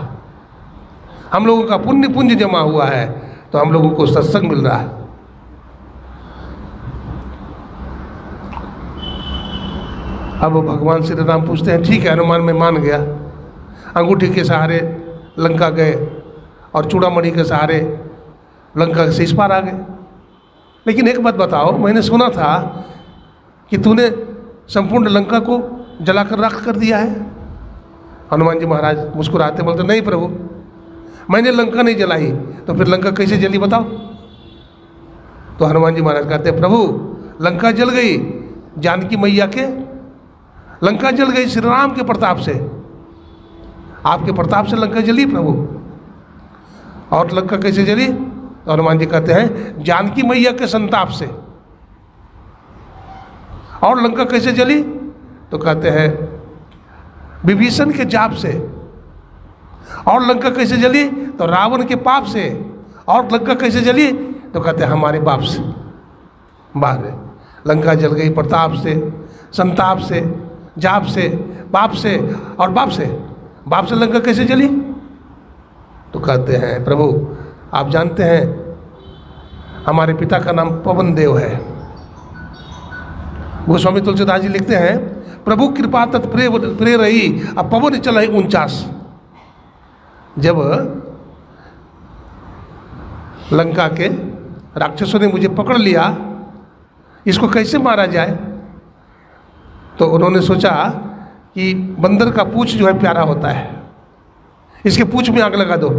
हम लोगों का पुण्य पुंज जमा हुआ है तो हम लोगों को सत्संग मिल रहा है। अब भगवान श्री राम पूछते हैं, ठीक है हनुमान मैं मान गया, अंगूठी के सहारे लंका गए और चूड़ामणि के सहारे लंका से इस पार आ गए। लेकिन एक बात बताओ, मैंने सुना था कि तूने संपूर्ण लंका को जलाकर राख कर दिया है। हनुमान जी महाराज मुस्कुराते बोलते, नहीं प्रभु, मैंने लंका नहीं जलाई, तो फिर लंका कैसे जली बताओ। तो हनुमान जी महाराज कहते, प्रभु लंका जल गई जानकी मैया के, लंका जल गई श्री राम के प्रताप से, आपके प्रताप से लंका जली प्रभु। और लंका कैसे जली? तो हनुमान जी कहते हैं, जानकी मैया के संताप से। और लंका कैसे जली? तो कहते हैं विभीषण के जाप से। और लंका कैसे जली? तो रावण के पाप से। और लंका कैसे जली? तो कहते हैं हमारे बाप से। बाहर लंका जल गई प्रताप से, संताप से, जाप से, बाप से और बाप से। बाप से लंका कैसे जली? तो कहते हैं प्रभु आप जानते हैं हमारे पिता का नाम पवन देव है। गोस्वामी तुलसीदास जी लिखते हैं, प्रभु कृपा तत्प्रे रही अब पवन चला 49। जब लंका के राक्षसों ने मुझे पकड़ लिया, इसको कैसे मारा जाए, तो उन्होंने सोचा कि बंदर का पूंछ जो है प्यारा होता है, इसके पूंछ में आग लगा दो।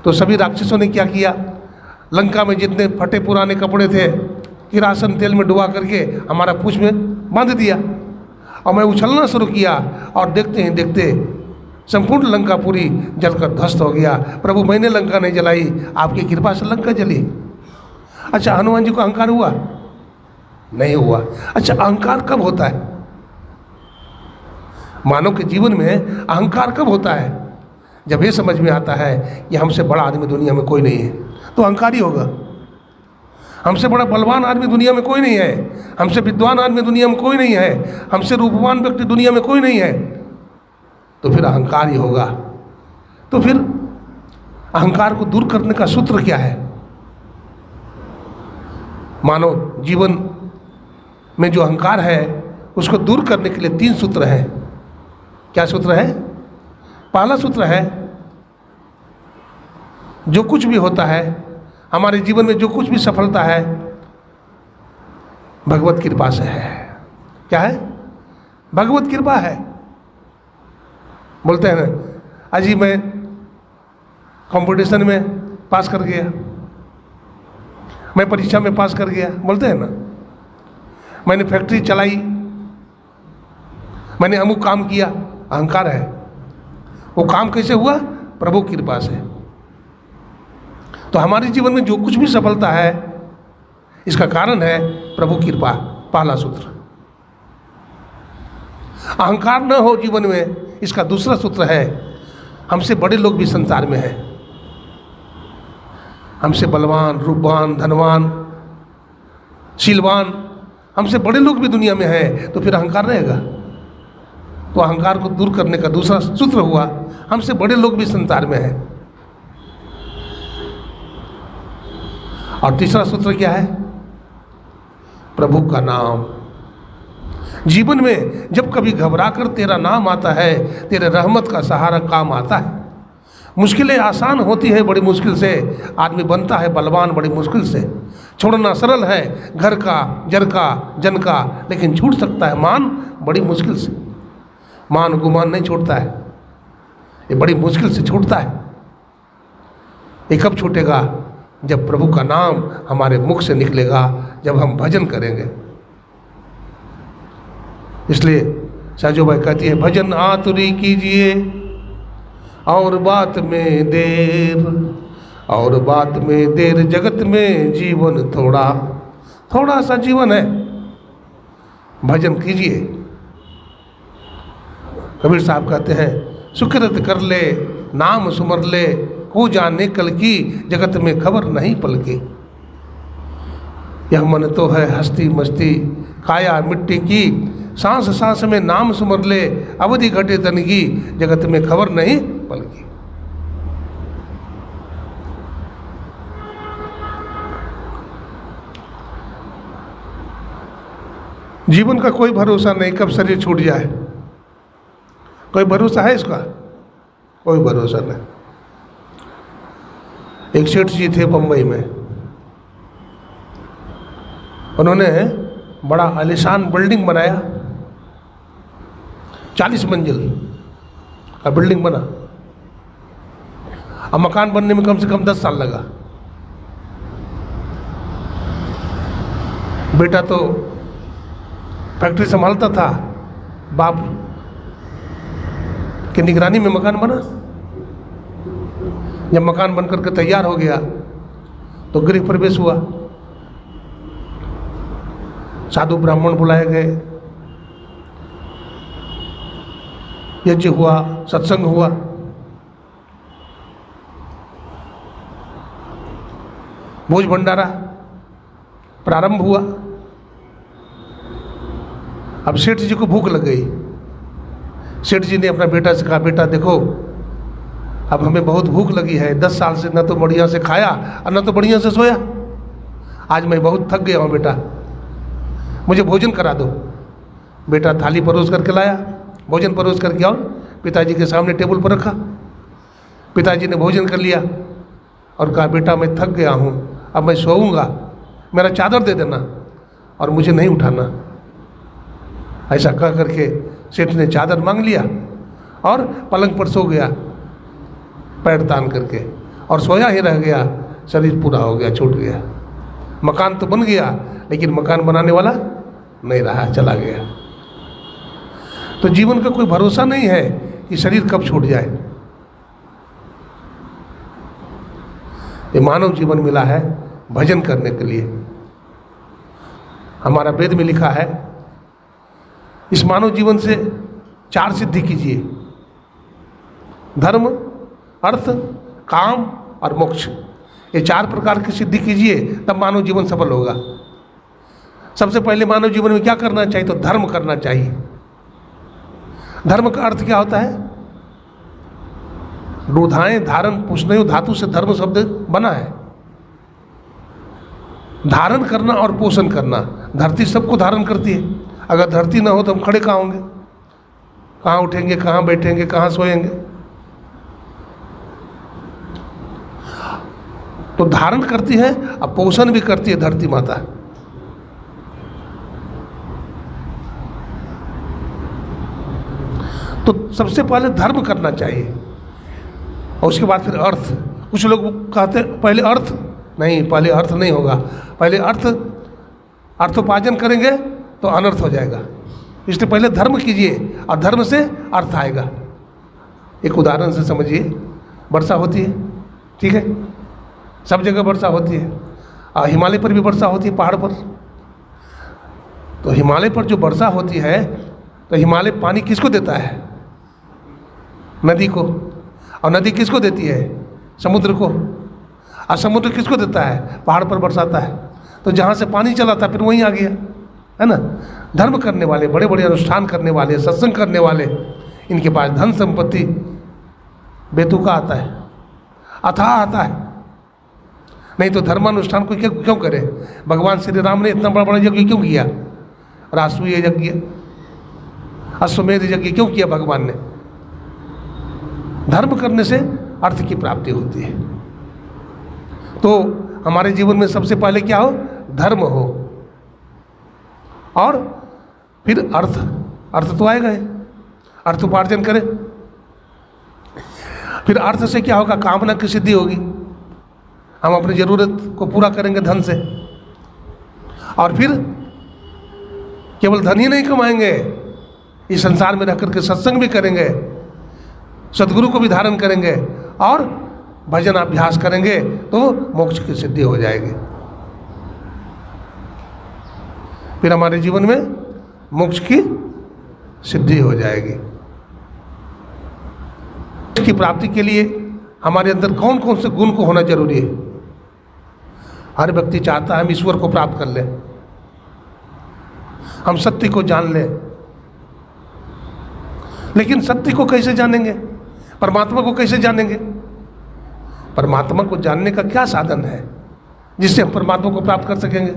तो सभी राक्षसों ने क्या किया, लंका में जितने फटे पुराने कपड़े थे किरासन तेल में डुबा करके हमारा पूंछ में बांध दिया। और मैं उछलना शुरू किया और देखते ही देखते संपूर्ण लंका पूरी जलकर ध्वस्त हो गया। प्रभु मैंने लंका नहीं जलाई, आपकी कृपा से लंका जली। अच्छा हनुमान जी को अहंकार हुआ? नहीं हुआ। अच्छा अहंकार कब होता है? मानव के जीवन में अहंकार कब होता है? जब ये समझ में आता है कि हमसे बड़ा आदमी दुनिया में कोई नहीं है, तो अहंकारी होगा। हमसे बड़ा बलवान आदमी दुनिया में कोई नहीं है, हमसे विद्वान आदमी दुनिया में कोई नहीं है, हमसे रूपवान व्यक्ति दुनिया में कोई नहीं है, तो फिर अहंकार ही होगा। तो फिर अहंकार को दूर करने का सूत्र क्या है? मानव जीवन में जो अहंकार है उसको दूर करने के लिए 3 सूत्र हैं। क्या सूत्र है? पहला सूत्र है, जो कुछ भी होता है हमारे जीवन में, जो कुछ भी सफलता है भगवत कृपा से है। क्या है? भगवत कृपा है। बोलते हैं ना, अजी मैं कंपटीशन में पास कर गया, मैं परीक्षा में पास कर गया, बोलते हैं ना, मैंने फैक्ट्री चलाई, मैंने अमुक काम किया, अहंकार है। वो काम कैसे हुआ? प्रभु की कृपा से। तो हमारे जीवन में जो कुछ भी सफलता है इसका कारण है प्रभु की कृपा। पहला सूत्र। अहंकार न हो जीवन में, इसका दूसरा सूत्र है, हमसे बड़े लोग भी संसार में हैं, हमसे बलवान, रूपवान, धनवान, शीलवान, हमसे बड़े लोग भी दुनिया में हैं, तो फिर अहंकार रहेगा। तो अहंकार को दूर करने का दूसरा सूत्र हुआ, हमसे बड़े लोग भी संसार में हैं। और तीसरा सूत्र क्या है? प्रभु का नाम। जीवन में जब कभी घबराकर तेरा नाम आता है, तेरे रहमत का सहारा काम आता है। मुश्किलें आसान होती है बड़ी मुश्किल से, आदमी बनता है बलवान बड़ी मुश्किल से। छोड़ना सरल है घर का, जर का, जन का, लेकिन छूट सकता है मान बड़ी मुश्किल से। मान गुमान नहीं छूटता है, ये बड़ी मुश्किल से छूटता है। ये कब छूटेगा? जब प्रभु का नाम हमारे मुख से निकलेगा, जब हम भजन करेंगे। इसलिए साजोबाई कहती है, भजन आतुरी कीजिए और बात में देर, और बात में देर जगत में जीवन थोड़ा, थोड़ा सा जीवन है, भजन कीजिए। कबीर साहब कहते हैं, सुकृत कर ले, नाम सुमर ले, को जाने कल की, जगत में खबर नहीं पल की। यह मन तो है हस्ती मस्ती, काया मिट्टी की, सांस सांस में नाम सुमर ले, अवधि घटे तन की, जगत में खबर नहीं पल की। जीवन का कोई भरोसा नहीं, कब शरीर छूट जाए। कोई भरोसा है इसका? कोई भरोसा नहीं। एक सेठ जी थे बम्बई में, उन्होंने बड़ा आलीशान बिल्डिंग बनाया, 40 मंजिल का बिल्डिंग बना। अब मकान बनने में कम से कम 10 साल लगा। बेटा तो फैक्ट्री संभालता था, बाप की निगरानी में मकान बना। जब मकान बनकर के तैयार हो गया तो गृह प्रवेश हुआ, साधु ब्राह्मण बुलाए गए, यज्ञ हुआ, सत्संग हुआ। भोज भंडारा प्रारंभ हुआ। अब सेठ जी को भूख लग गई। सेठ जी ने अपना बेटा से कहा, बेटा देखो अब हमें बहुत भूख लगी है, 10 साल से न तो बढ़िया से खाया और न तो बढ़िया से सोया। आज मैं बहुत थक गया हूँ बेटा, मुझे भोजन करा दो। बेटा थाली परोस करके लाया, भोजन परोस करके और पिताजी के सामने टेबल पर रखा। पिताजी ने भोजन कर लिया और कहा, बेटा मैं थक गया हूँ, अब मैं सोऊंगा, मेरा चादर दे देना और मुझे नहीं उठाना। ऐसा कह करके सेठ ने चादर मांग लिया और पलंग पर सो गया पैर तान करके, और सोया ही रह गया। शरीर पूरा हो गया, छूट गया। मकान तो बन गया लेकिन मकान बनाने वाला नहीं रहा, चला गया। तो जीवन का कोई भरोसा नहीं है कि शरीर कब छूट जाए। ये मानव जीवन मिला है भजन करने के लिए। हमारा वेद में लिखा है, इस मानव जीवन से 4 सिद्धि कीजिए, धर्म, अर्थ, काम और मोक्ष। ये 4 प्रकार की सिद्धि कीजिए, तब मानव जीवन सफल होगा। सबसे पहले मानव जीवन में क्या करना चाहिए? तो धर्म करना चाहिए। धर्म का अर्थ क्या होता है? रूधाएं धारण पुष्णयु धातु से धर्म शब्द बना है। धारण करना और पोषण करना। धरती सबको धारण करती है। अगर धरती ना हो तो हम खड़े कहाँ होंगे? कहाँ उठेंगे, कहाँ बैठेंगे, कहाँ सोएंगे? तो धारण करती है और पोषण भी करती है धरती माता। तो सबसे पहले धर्म करना चाहिए और उसके बाद फिर अर्थ। कुछ लोग कहते हैं पहले अर्थ, नहीं, पहले अर्थ नहीं होगा। पहले अर्थोपार्जन करेंगे तो अनर्थ हो जाएगा। इसलिए पहले धर्म कीजिए और धर्म से अर्थ आएगा। एक उदाहरण से समझिए, वर्षा होती है, ठीक है, सब जगह वर्षा होती है और हिमालय पर भी वर्षा होती है, पहाड़ पर। तो हिमालय पर जो वर्षा होती है तो हिमालय पानी किसको देता है? नदी को। और नदी किसको देती है? समुद्र को। और समुद्र किसको देता है? पहाड़ पर बरसाता है। तो जहाँ से पानी चला था फिर वहीं आ गया, है ना। धर्म करने वाले, बड़े बड़े अनुष्ठान करने वाले, सत्संग करने वाले, इनके पास धन संपत्ति बेतुका आता है, अथाह आता है। नहीं तो धर्मानुष्ठान को क्यों करे? भगवान श्री राम ने इतना बड़ा बड़ा यज्ञ क्यों किया? राष्ट्रीय यज्ञ, अश्वमेध यज्ञ क्यों किया भगवान ने? धर्म करने से अर्थ की प्राप्ति होती है। तो हमारे जीवन में सबसे पहले क्या हो? धर्म हो और फिर अर्थ। अर्थ तो आएगा ही, अर्थ उपार्जन करें। फिर अर्थ से क्या होगा? कामना की सिद्धि होगी। हम अपनी ज़रूरत को पूरा करेंगे धन से। और फिर केवल धन ही नहीं कमाएंगे, इस संसार में रह करके सत्संग भी करेंगे, सद्गुरु को भी धारण करेंगे और भजन अभ्यास करेंगे तो मोक्ष की सिद्धि हो जाएगी। फिर हमारे जीवन में मोक्ष की सिद्धि हो जाएगी। इसकी प्राप्ति के लिए हमारे अंदर कौन कौन से गुण को होना जरूरी है। हर व्यक्ति चाहता है हम ईश्वर को प्राप्त कर लें, हम सत्य को जान लें, लेकिन सत्य को कैसे जानेंगे, परमात्मा को कैसे जानेंगे? परमात्मा को जानने का क्या साधन है जिससे हम परमात्मा को प्राप्त कर सकेंगे?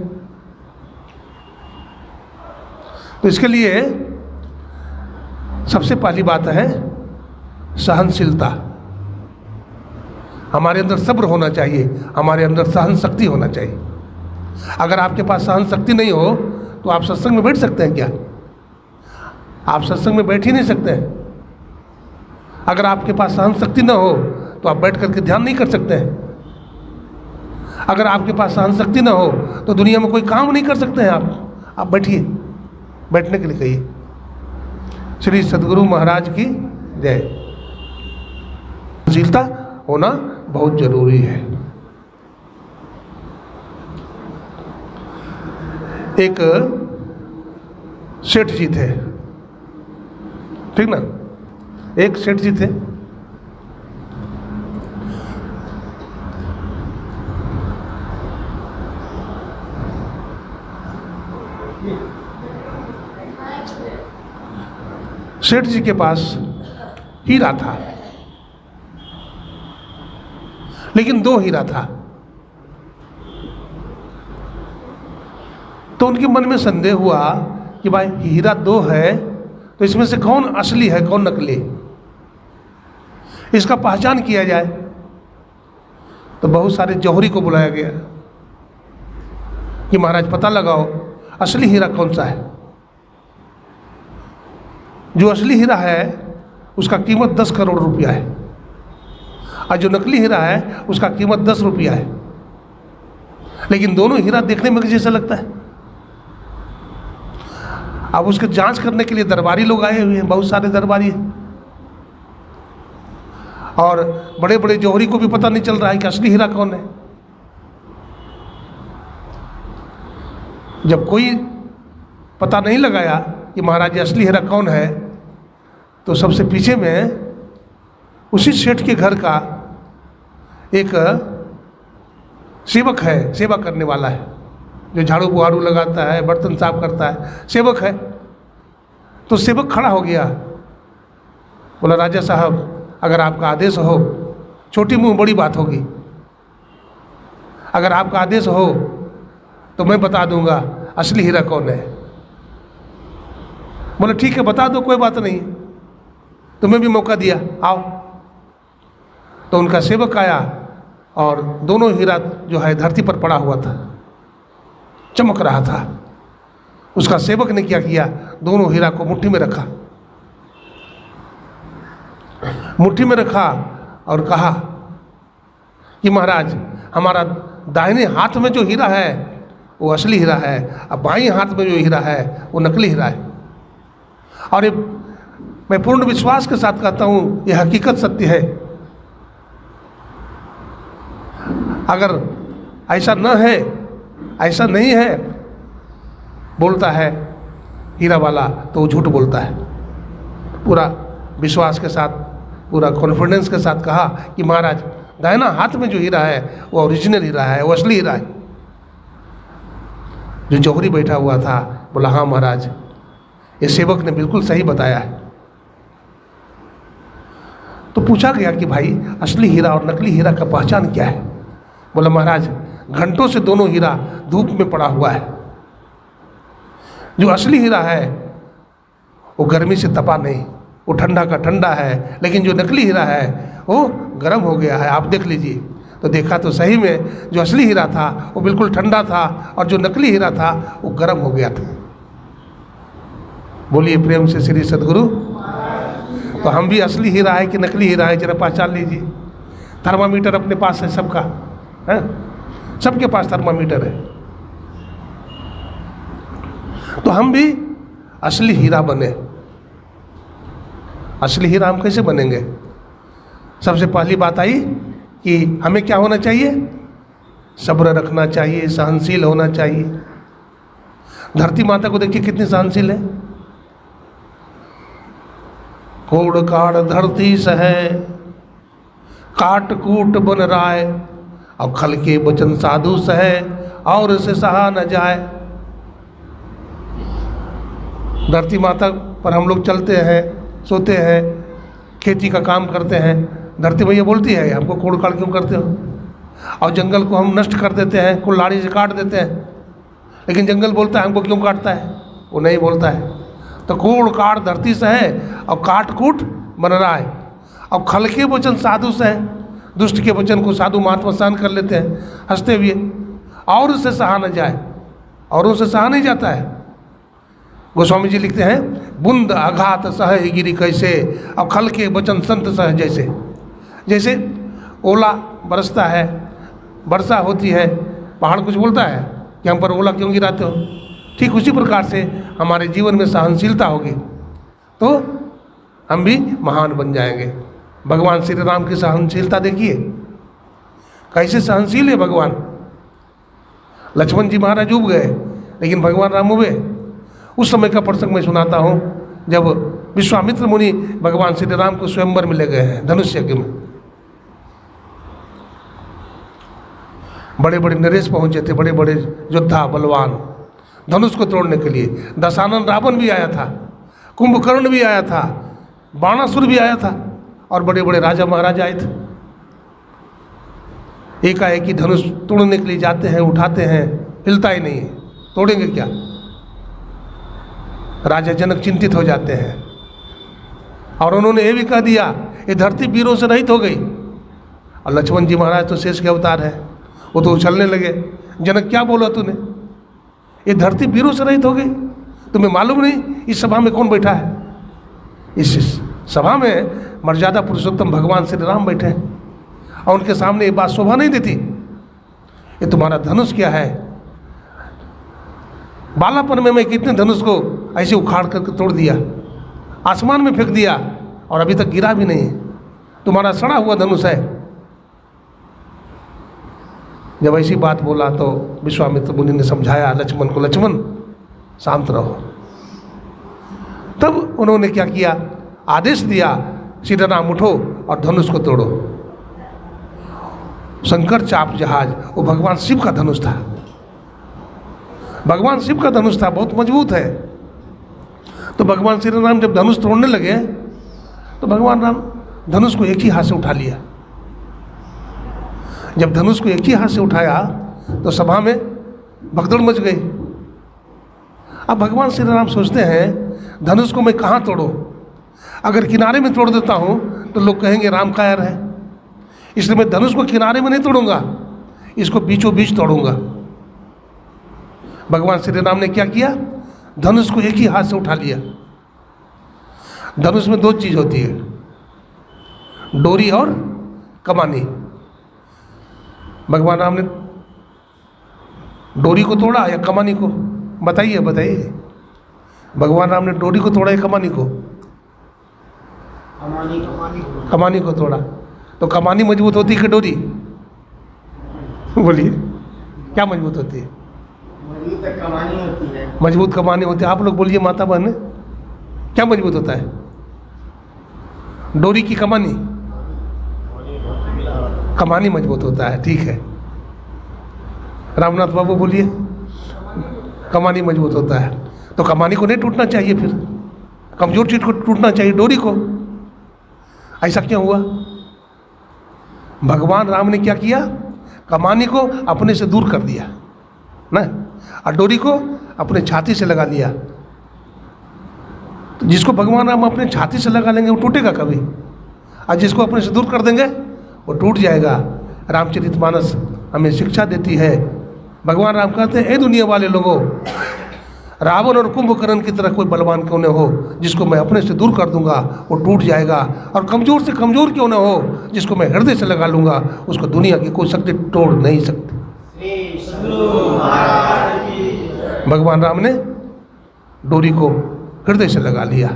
तो इसके लिए सबसे पहली बात है सहनशीलता। हमारे अंदर सब्र होना चाहिए, हमारे अंदर सहन शक्ति होना चाहिए। अगर आपके पास सहन शक्ति नहीं हो तो आप सत्संग में बैठ सकते हैं क्या? आप सत्संग में बैठ ही नहीं सकते हैं। अगर आपके पास सहन शक्ति न हो तो आप बैठ करके ध्यान नहीं कर सकते हैं। अगर आपके पास सहन शक्ति न हो तो दुनिया में कोई काम नहीं कर सकते हैं आप बैठिए, बैठने के लिए कहिए। श्री सद्गुरु महाराज की जय। सहनशीलता होना बहुत जरूरी है। एक सेठ जी थे, ठीक ना, एक सेठ जी थे, सेठ जी के पास हीरा था, लेकिन 2 हीरा था। तो उनके मन में संदेह हुआ कि भाई हीरा 2 है तो इसमें से कौन असली है कौन नकली, इसका पहचान किया जाए। तो बहुत सारे जौहरी को बुलाया गया कि महाराज पता लगाओ असली हीरा कौन सा है। जो असली हीरा है उसका कीमत 10 करोड़ रुपया है और जो नकली हीरा है उसका कीमत 10 रुपया है, लेकिन दोनों हीरा देखने में जैसा लगता है। अब उसके जांच करने के लिए दरबारी लोग आए हुए हैं, बहुत सारे दरबारी हैं, और बड़े बड़े जौहरी को भी पता नहीं चल रहा है कि असली हीरा कौन है। जब कोई पता नहीं लगाया कि महाराज असली हीरा कौन है, तो सबसे पीछे में उसी सेठ के घर का एक सेवक है, सेवा करने वाला है, जो झाड़ू बुहारू लगाता है, बर्तन साफ करता है, सेवक है। तो सेवक खड़ा हो गया, बोला राजा साहब अगर आपका आदेश हो, छोटी मुंह बड़ी बात होगी, अगर आपका आदेश हो तो मैं बता दूंगा असली हीरा कौन है। बोले ठीक है बता दो, कोई बात नहीं, तुम्हें भी मौका दिया, आओ। तो उनका सेवक आया और दोनों हीरा जो है धरती पर पड़ा हुआ था, चमक रहा था। उसका सेवक ने क्या किया, दोनों हीरा को मुट्ठी में रखा, मुट्ठी में रखा और कहा कि महाराज हमारा दाहिने हाथ में जो हीरा है वो असली हीरा है, अब बाईं हाथ में जो हीरा है वो नकली हीरा है। और ये मैं पूर्ण विश्वास के साथ कहता हूँ ये हकीकत सत्य है। अगर ऐसा न है, ऐसा नहीं है बोलता है हीरा वाला, तो वो झूठ बोलता है। पूरा विश्वास के साथ, पूरा कॉन्फिडेंस के साथ कहा कि महाराज दाहिना हाथ में जो हीरा है वो ओरिजिनल हीरा है, वो असली हीरा है। जो जौहरी बैठा हुआ था बोला हाँ महाराज ये सेवक ने बिल्कुल सही बताया है। तो पूछा गया कि भाई असली हीरा और नकली हीरा का पहचान क्या है? बोला महाराज घंटों से दोनों हीरा धूप में पड़ा हुआ है। जो असली हीरा है वो गर्मी से तपा नहीं, वो ठंडा का ठंडा है, लेकिन जो नकली हीरा है वो गर्म हो गया है। आप देख लीजिए। तो देखा तो सही में जो असली हीरा था वो बिल्कुल ठंडा था और जो नकली हीरा था वो गर्म हो गया था। बोलिए प्रेम से श्री सद्गुरु। तो हम भी असली हीरा है कि नकली हीरा है जरा पहचान लीजिए। थर्मामीटर अपने पास है सबका, है सबके पास थर्मामीटर है। तो हम भी असली हीरा बने। असली हीरा हम कैसे बनेंगे? सबसे पहली बात आई कि हमें क्या होना चाहिए? सब्र रखना चाहिए, सहनशील होना चाहिए। धरती माता को देखिए कितनी सहनशील है। कोड़ काड़ धरती सहे, काट कूट बन राय, और खल के वचन साधु सहे, और से सहा न जाए। धरती माता पर हम लोग चलते हैं, सोते हैं, खेती का काम करते हैं, धरती मैया बोलती है हमको कोड़ काट क्यों करते हो? और जंगल को हम नष्ट कर देते हैं, कुल्हाड़ी से काट देते हैं, लेकिन जंगल बोलता है हमको क्यों काटता है? वो नहीं बोलता है। तो कोड़ काट धरती से है, और काट कूट बन रहा है, और खल के वचन साधु से है, दुष्ट के वचन को साधु महात्मा सहन कर लेते हैं हंसते हुए, और उससे सहा न जाए, और उससे सहा नहीं जाता है। गोस्वामी जी लिखते हैं, बुंद आघात सह गिरी कैसे, और खल के वचन संत सह जैसे। जैसे ओला बरसता है, वर्षा होती है, पहाड़ कुछ बोलता है कि हम पर ओला क्यों गिराते हो? ठीक उसी प्रकार से हमारे जीवन में सहनशीलता होगी तो हम भी महान बन जाएंगे। भगवान श्री राम की सहनशीलता देखिए, कैसे सहनशील है भगवान। लक्ष्मण जी महाराज उब गए, लेकिन भगवान राम उबे। उस समय का प्रसंग मैं सुनाता हूँ, जब विश्वामित्र मुनि भगवान श्री राम को स्वयंवर में ले गए हैं, धनुष यज्ञ में। बड़े बड़े नरेश पहुंचे थे, बड़े बड़े योद्धा बलवान, धनुष को तोड़ने के लिए। दशानन रावण भी आया था, कुंभकर्ण भी आया था, बाणासुर भी आया था, और बड़े बड़े राजा महाराजा आए थे। एकाएक ही धनुष तोड़ने के लिए जाते हैं, उठाते हैं, हिलता ही नहीं है, तोड़ेंगे क्या? राजा जनक चिंतित हो जाते हैं, और उन्होंने ये भी कह दिया ये धरती वीरों से रहित हो गई। और लक्ष्मण जी महाराज तो शेष के अवतार है, वो तो उछलने लगे। जनक क्या बोला तूने? ये धरती वीरों से रहित हो गई? तुम्हें मालूम नहीं इस सभा में कौन बैठा है? इस सभा में मर्यादा पुरुषोत्तम भगवान श्री राम बैठे हैं, और उनके सामने ये बात शोभा नहीं देती। ये तुम्हारा धनुष क्या है? बालापन में मैं कितने धनुष को ऐसे उखाड़ करके तोड़ दिया, आसमान में फेंक दिया, और अभी तक गिरा भी नहीं है। तुम्हारा सड़ा हुआ धनुष है। जब ऐसी बात बोला तो विश्वामित्र मुनि ने समझाया लक्ष्मण को, लक्ष्मण शांत रहो। तब उन्होंने क्या किया? आदेश दिया, श्री राम उठो और धनुष को तोड़ो। शंकर चाप जहाज, वो भगवान शिव का धनुष था। भगवान शिव का धनुष था, बहुत मजबूत है। तो भगवान श्री राम जब धनुष तोड़ने लगे तो भगवान राम धनुष को एक ही हाथ से उठा लिया। जब धनुष को एक ही हाथ से उठाया तो सभा में भगदड़ मच गई। अब भगवान श्री राम सोचते हैं धनुष को मैं कहाँ तोड़ूं? अगर किनारे में तोड़ देता हूँ तो लोग कहेंगे राम कायर है, इसलिए मैं धनुष को किनारे में नहीं तोड़ूंगा, इसको बीचों बीच तोड़ूंगा। भगवान श्री राम ने क्या किया? धनुष को एक ही हाथ से उठा लिया। धनुष में दो चीज होती है, डोरी और कमानी। भगवान राम ने डोरी को तोड़ा या कमानी को? बताइए बताइए। भगवान राम ने डोरी को तोड़ा या कमानी को? कमानी को तोड़ा। तो कमानी मजबूत होती है कि डोरी? बोलिए, क्या मजबूत होती है? कमानी होती है। मजबूत कमानी होती है। आप लोग बोलिए माता बहन, क्या मजबूत होता है? डोरी की कमानी? कमानी मजबूत होता है, ठीक है। रामनाथ बाबू बोलिए, कमानी मजबूत होता है। तो कमानी को नहीं टूटना चाहिए, फिर कमजोर चीज को टूटना चाहिए, डोरी को। ऐसा क्यों हुआ? भगवान राम ने क्या किया? कमानी को अपने से दूर कर दिया ना, और डोरी को अपने छाती से लगा लिया। तो जिसको भगवान राम अपने छाती से लगा लेंगे वो टूटेगा कभी, और जिसको अपने से दूर कर देंगे वो टूट जाएगा। रामचरितमानस हमें शिक्षा देती है। भगवान राम कहते हैं, ए दुनिया वाले लोगों, रावण और कुंभकर्ण की तरह कोई बलवान क्यों न हो, जिसको मैं अपने से दूर कर दूंगा वो टूट जाएगा, और कमजोर से कमजोर क्यों न हो, जिसको मैं हृदय से लगा लूंगा उसको दुनिया की कोई शक्ति तोड़ नहीं सकती। भगवान राम ने डोरी को हृदय से लगा लिया।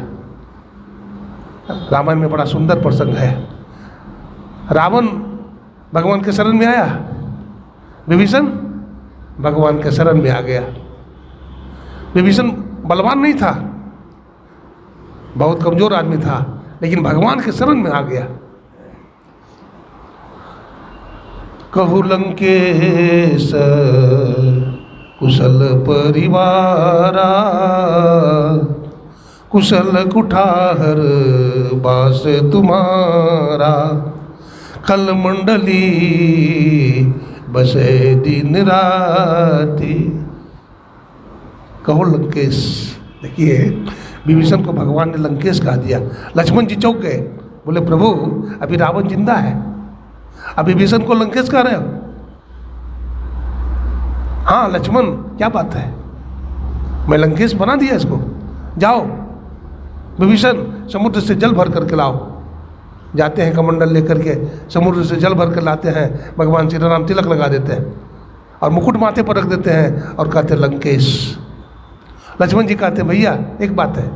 रामायण में बड़ा सुंदर प्रसंग है। रावण भगवान के शरण में आया, विभीषण भगवान के शरण में आ गया। विभीषण बलवान नहीं था, बहुत कमजोर आदमी था, लेकिन भगवान के शरण में आ गया। कहु लंकेश कुशल परिवारा, कुशल कुठार बास तुम्हारा, खल मंडली बसे दिन राति। कहो लंकेश। देखिए विभीषण को भगवान ने लंकेश कहा दिया। लक्ष्मण जी चौंक गए, बोले प्रभु अभी रावण जिंदा है, अब विभीषण को लंकेश कह रहे हो? हाँ लक्ष्मण क्या बात है, मैं लंकेश बना दिया इसको। जाओ विभीषण समुद्र से जल भर करके लाओ। जाते हैं कमंडल लेकर के, समुद्र से जल भर कर लाते हैं। भगवान श्री राम तिलक लगा देते हैं और मुकुट माथे पर रख देते हैं और कहते हैं लंकेश। लक्ष्मण जी कहते हैं भैया एक बात है,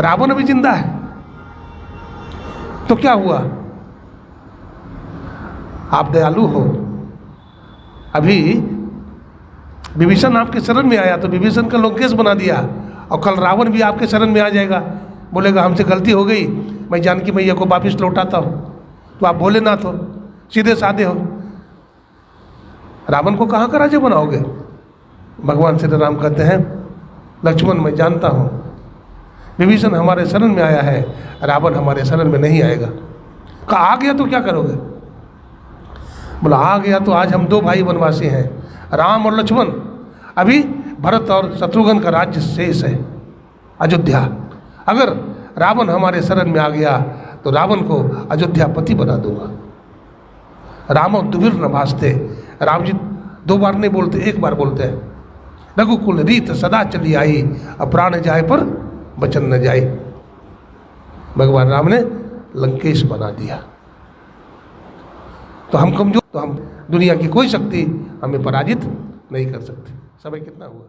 रावण अभी जिंदा है तो क्या हुआ, आप दयालु हो। अभी विभीषण आपके शरण में आया तो विभीषण का लंकेश बना दिया, और कल रावण भी आपके शरण में आ जाएगा, बोलेगा हमसे गलती हो गई, मैं जानकी मैया को वापिस लौटाता हूँ। तो आप भोलेनाथ हो, सीधे साधे हो, रावण को कहाँ का राजा बनाओगे? भगवान श्री राम कहते हैं लक्ष्मण मैं जानता हूँ विभीषण हमारे शरण में आया है, रावण हमारे शरण में नहीं आएगा। कहा आ गया तो क्या करोगे? बोला आ गया तो आज हम दो भाई वनवासी हैं, राम और लक्ष्मण। अभी भरत और शत्रुघ्न का राज्य शेष है अयोध्या। अगर रावण हमारे शरण में आ गया तो रावण को अयोध्यापति बना दूंगा। रामो दुविर न भासते। राम जी दो बार नहीं बोलते, एक बार बोलते हैं। रघुकुल रीत सदा चली आई, अप्राण जाए पर वचन न जाए। भगवान राम ने लंकेश बना दिया। तो हम कमजोर, तो हम दुनिया की कोई शक्ति हमें पराजित नहीं कर सकती। समय कितना हुआ?